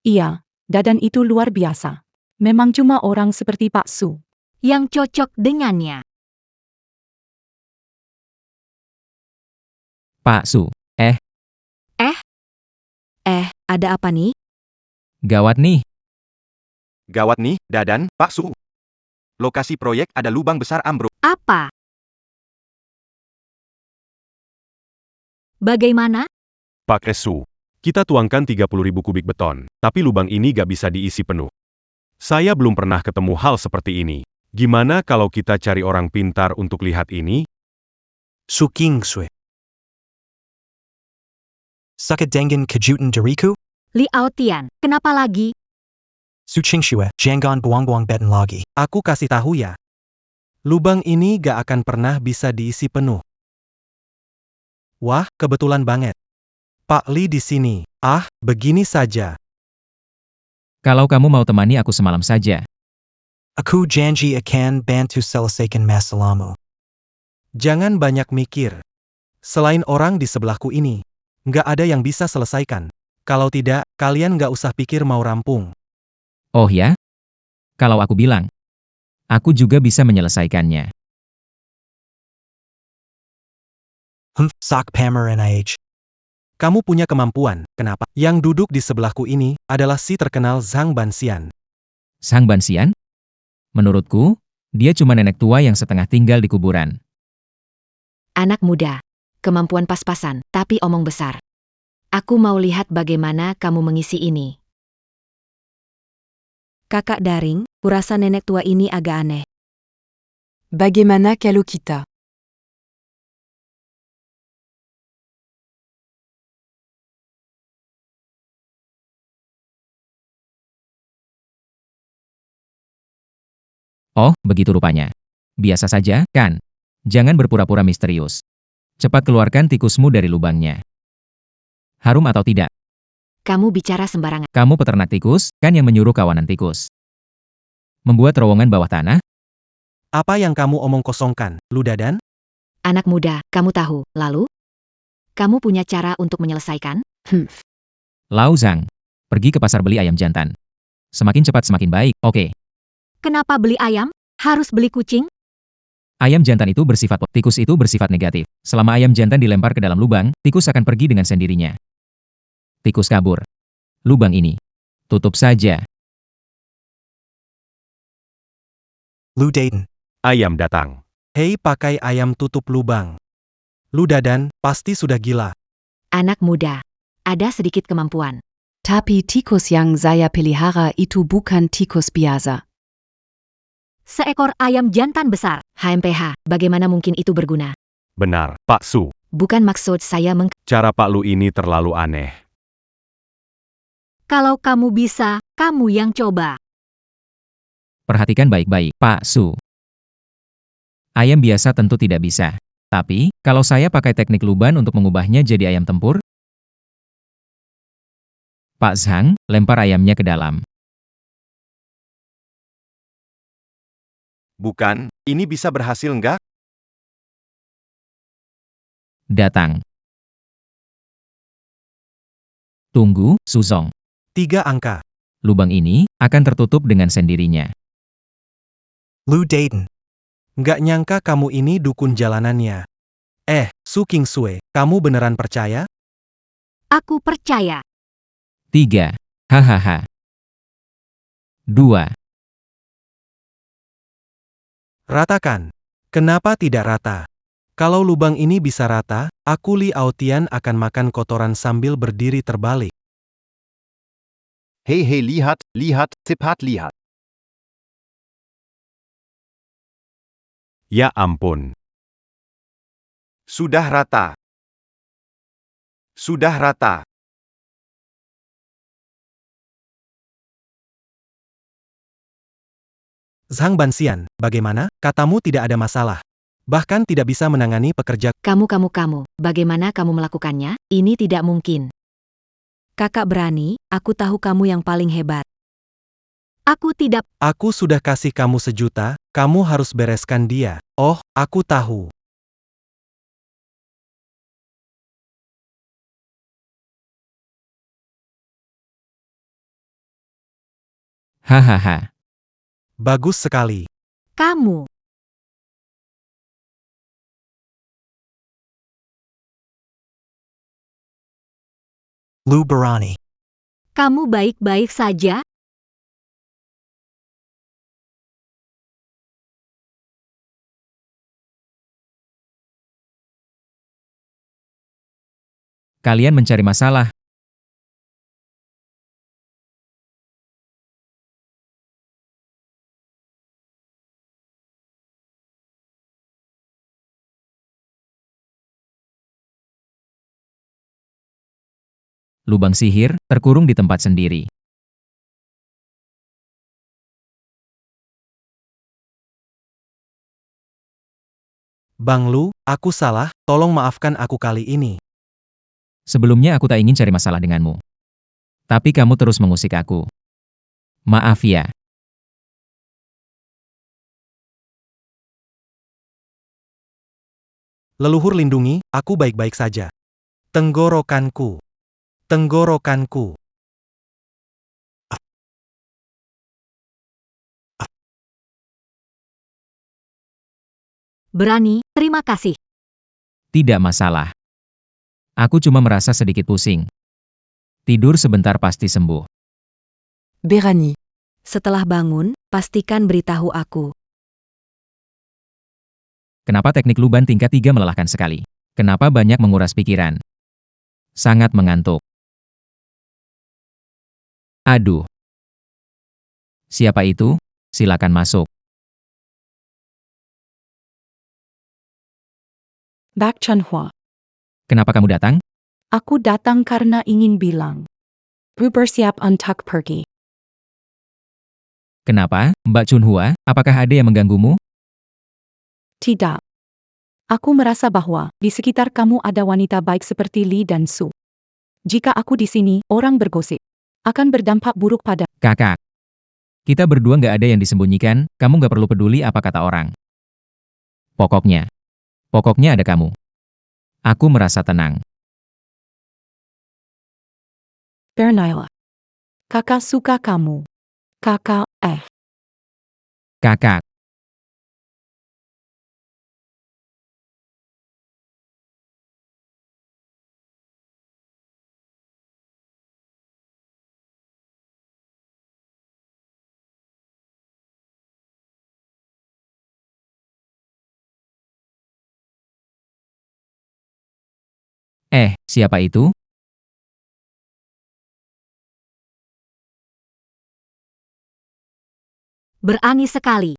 Iya, Dadan itu luar biasa. Memang cuma orang seperti Pak Su yang cocok dengannya. Pak Su. Ada apa nih? Gawat nih. Gawat nih, Dadan, Pak Su. Lokasi proyek ada lubang besar ambruk. Apa? Bagaimana? Pak Su. Kita tuangkan 30.000 kubik beton, tapi lubang ini gak bisa diisi penuh. Saya belum pernah ketemu hal seperti ini. Gimana kalau kita cari orang pintar untuk lihat ini? Suking Sui. Sukadengan Kajutan Dariku. Li Aotian, kenapa lagi? Suching Shue, Jangan Buang Beten Lagi. Aku kasih tahu ya. Lubang ini gak akan pernah bisa diisi penuh. Wah, kebetulan banget. Pak Li di sini. Ah, begini saja. Kalau kamu mau temani aku semalam saja. Aku janji akan bantu selesaikan masalahmu. Jangan banyak mikir. Selain orang di sebelahku ini, nggak ada yang bisa selesaikan. Kalau tidak, kalian nggak usah pikir mau rampung. Oh ya? Kalau aku bilang, aku juga bisa menyelesaikannya. Sok pamer NIH. Kamu punya kemampuan, kenapa? Yang duduk di sebelahku ini adalah si terkenal Zhang Banxian. Sang Banxian? Menurutku, dia cuma nenek tua yang setengah tinggal di kuburan. Anak muda. Kemampuan pas-pasan, tapi omong besar. Aku mau lihat bagaimana kamu mengisi ini. Kakak Daring, kurasa nenek tua ini agak aneh. Bagaimana kalau kita? Oh, begitu rupanya. Biasa saja, kan? Jangan berpura-pura misterius. Cepat keluarkan tikusmu dari lubangnya. Harum atau tidak? Kamu bicara sembarangan. Kamu peternak tikus, kan yang menyuruh kawanan tikus? Membuat terowongan bawah tanah? Apa yang kamu omong kosongkan, Ludadan? Anak muda, kamu tahu, lalu? Kamu punya cara untuk menyelesaikan? Lau Zhang, pergi ke pasar beli ayam jantan. Semakin cepat semakin baik, oke. Kenapa beli ayam? Harus beli kucing? Ayam jantan itu bersifat tikus itu bersifat negatif. Selama ayam jantan dilempar ke dalam lubang, tikus akan pergi dengan sendirinya. Tikus kabur. Lubang ini. Tutup saja. Lu Dayton. Ayam datang. Hei, pakai ayam tutup lubang. Ludadan, pasti sudah gila. Anak muda. Ada sedikit kemampuan. Tapi tikus yang saya pelihara itu bukan tikus biasa. Seekor ayam jantan besar. HMPH, bagaimana mungkin itu berguna? Benar, Pak Su. Bukan maksud saya Cara Pak Lu ini terlalu aneh. Kalau kamu bisa, kamu yang coba. Perhatikan baik-baik, Pak Su. Ayam biasa tentu tidak bisa. Tapi, kalau saya pakai teknik luban untuk mengubahnya jadi ayam tempur? Pak Zhang, lempar ayamnya ke dalam. Bukan, ini bisa berhasil nggak? Datang. Tunggu, Suzong. 3 angka. Lubang ini akan tertutup dengan sendirinya. Lu Dayton. Nggak nyangka kamu ini dukun jalanannya. Su Kingsue, kamu beneran percaya? Aku percaya. 3. Hahaha. 2. Ratakan. Kenapa tidak rata? Kalau lubang ini bisa rata, aku Li Aotian akan makan kotoran sambil berdiri terbalik. Hey hey lihat, cepat lihat. Ya ampun. Sudah rata. Sudah rata. Zhang Banxian, bagaimana? Katamu tidak ada masalah. Bahkan tidak bisa menangani pekerja. Kamu, bagaimana kamu melakukannya? Ini tidak mungkin. Kakak berani, aku tahu kamu yang paling hebat. Aku tidak. Aku sudah kasih kamu 1 juta, kamu harus bereskan dia. Oh, aku tahu. Hahaha. Bagus sekali. Kamu. Lu Barani. Kamu baik-baik saja? Kalian mencari masalah. Lubang sihir terkurung di tempat sendiri. Bang Lu, aku salah, tolong maafkan aku kali ini. Sebelumnya aku tak ingin cari masalah denganmu. Tapi kamu terus mengusik aku. Maaf ya. Leluhur lindungi, aku baik-baik saja. Tenggorokanku. Tenggorokanku. Berani, terima kasih. Tidak masalah. Aku cuma merasa sedikit pusing. Tidur sebentar pasti sembuh. Berani. Setelah bangun, pastikan beritahu aku. Kenapa teknik luban tingkat 3 melelahkan sekali? Kenapa banyak menguras pikiran? Sangat mengantuk. Aduh. Siapa itu? Silakan masuk. Bak Chanhua. Kenapa kamu datang? Aku datang karena ingin bilang. Bu bersiap untuk pergi. Kenapa, Mbak Chunhua? Apakah ada yang mengganggumu? Tidak. Aku merasa bahwa di sekitar kamu ada wanita baik seperti Li dan Su. Jika aku di sini, orang bergosip. Akan berdampak buruk pada... Kakak. Kita berdua nggak ada yang disembunyikan, kamu nggak perlu peduli apa kata orang. Pokoknya ada kamu. Aku merasa tenang. Bernaila. Kakak suka kamu. Kakak. Kakak. Siapa itu? Berani sekali.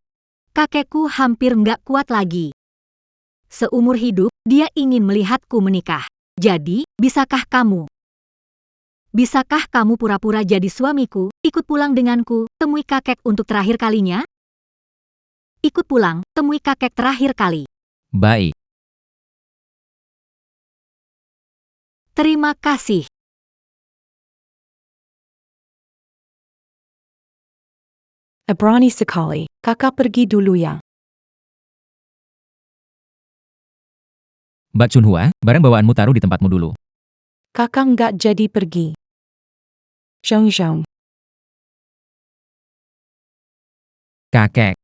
Kakekku hampir nggak kuat lagi. Seumur hidup, dia ingin melihatku menikah. Jadi, bisakah kamu pura-pura jadi suamiku, ikut pulang denganku, temui kakek untuk terakhir kalinya? Ikut pulang, temui kakek terakhir kali. Baik. Terima kasih. Berani sekali. Kakak pergi dulu ya. Mbak Chunhua, barang bawaanmu taruh di tempatmu dulu. Kakak nggak jadi pergi. Zhong. Kakek.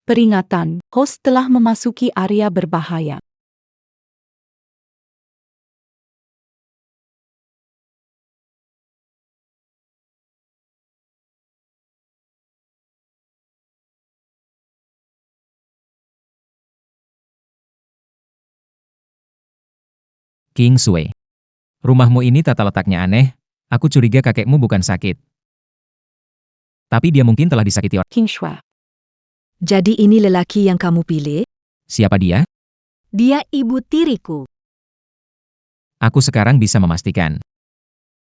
Peringatan, host telah memasuki area berbahaya. King Sui. Rumahmu ini tata letaknya aneh, aku curiga kakekmu bukan sakit. Tapi dia mungkin telah disakiti orang. King Shui. Jadi ini lelaki yang kamu pilih? Siapa dia? Dia ibu tiriku. Aku sekarang bisa memastikan.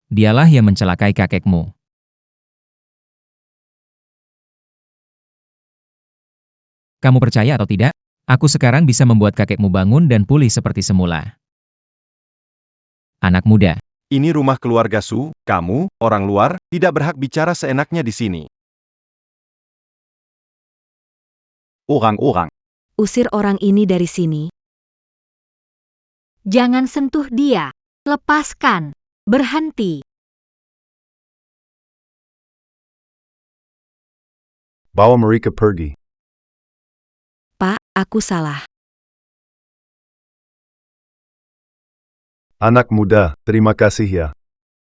Dialah yang mencelakai kakekmu. Kamu percaya atau tidak? Aku sekarang bisa membuat kakekmu bangun dan pulih seperti semula. Anak muda. Ini rumah keluarga Su, kamu, orang luar, tidak berhak bicara seenaknya di sini. Orang-orang. Usir orang ini dari sini. Jangan sentuh dia. Lepaskan. Berhenti. Bawa mereka pergi. Pak, aku salah. Anak muda, terima kasih ya.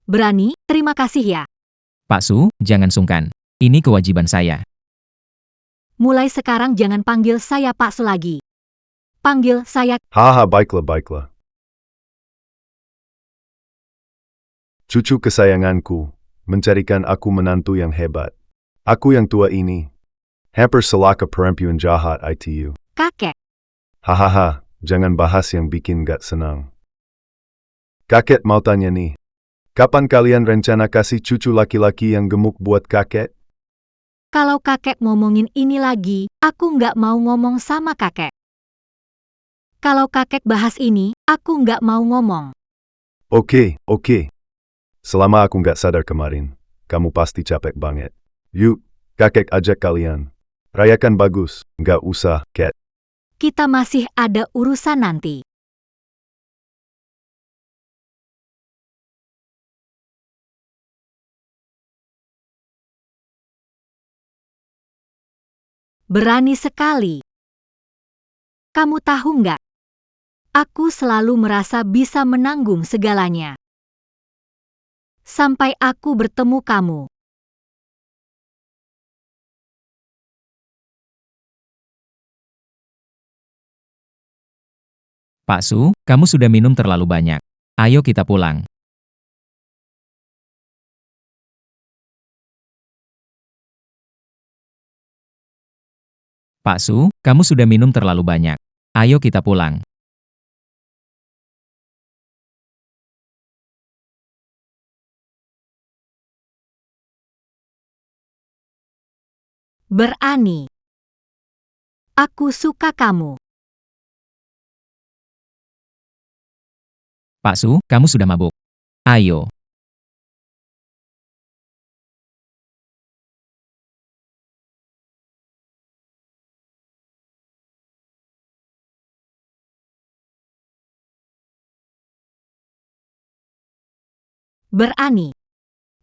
Berani, terima kasih ya. Pak Su, jangan sungkan. Ini kewajiban saya. Mulai sekarang jangan panggil saya Pak Su lagi. Panggil saya... Haha, baiklah. Cucu kesayanganku, mencarikan aku menantu yang hebat. Aku yang tua ini. Hampir celaka perempuan jahat itu. Kakek. Hahaha, jangan bahas yang bikin gak senang. Kakek mau tanya nih. Kapan kalian rencana kasih cucu laki-laki yang gemuk buat kakek? Kalau kakek ngomongin ini lagi, aku nggak mau ngomong sama kakek. Kalau kakek bahas ini, aku nggak mau ngomong. Oke. Selama aku nggak sadar kemarin, kamu pasti capek banget. Yuk, kakek ajak kalian. Rayakan bagus, nggak usah, Cat. Kita masih ada urusan nanti. Berani sekali. Kamu tahu nggak? Aku selalu merasa bisa menanggung segalanya. Sampai aku bertemu kamu. Pak Su, kamu sudah minum terlalu banyak. Ayo kita pulang. Pak Su, kamu sudah minum terlalu banyak. Ayo kita pulang. Berani. Aku suka kamu. Pak Su, kamu sudah mabuk. Ayo. Berani.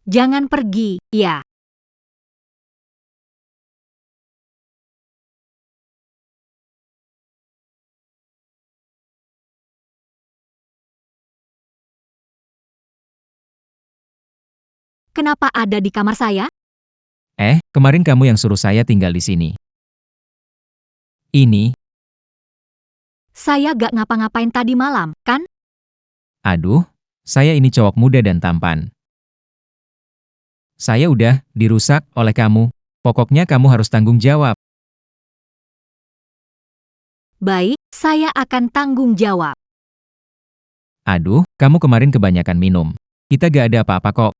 Jangan pergi, ya. Kenapa ada di kamar saya? Kemarin kamu yang suruh saya tinggal di sini. Ini, Saya gak ngapa-ngapain tadi malam, kan? aduh, saya ini cowok muda dan tampan. Saya udah dirusak oleh kamu. Pokoknya kamu harus tanggung jawab. Baik, saya akan tanggung jawab. Aduh, kamu kemarin kebanyakan minum. Kita gak ada apa-apa kok.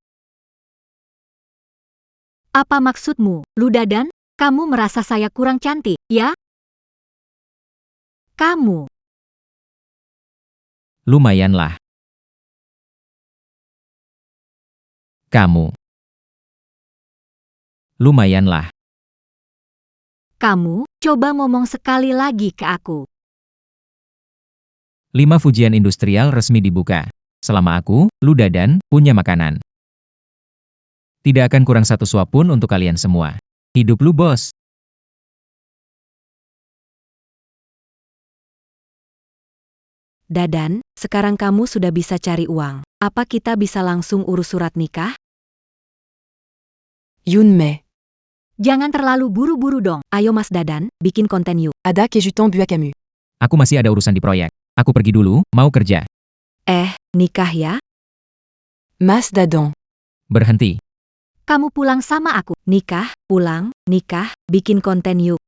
Apa maksudmu, Ludadan? Kamu merasa saya kurang cantik, ya? Kamu. Lumayanlah. Kamu. Lumayanlah. Kamu, coba ngomong sekali lagi ke aku. 5 Fujian industrial resmi dibuka. Selama aku, Ludadan, punya makanan. Tidak akan kurang satu suap pun untuk kalian semua. Hidup lu, bos. Dadan, sekarang kamu sudah bisa cari uang. Apa kita bisa langsung urus surat nikah? Yunmei. Jangan terlalu buru-buru dong. Ayo Mas Dadan, bikin konten yuk. Ada kejutan buat kamu. Aku masih ada urusan di proyek. Aku pergi dulu, mau kerja. Nikah ya? Mas Dadan. Berhenti. Kamu pulang sama aku. Nikah, pulang, nikah, bikin konten yuk.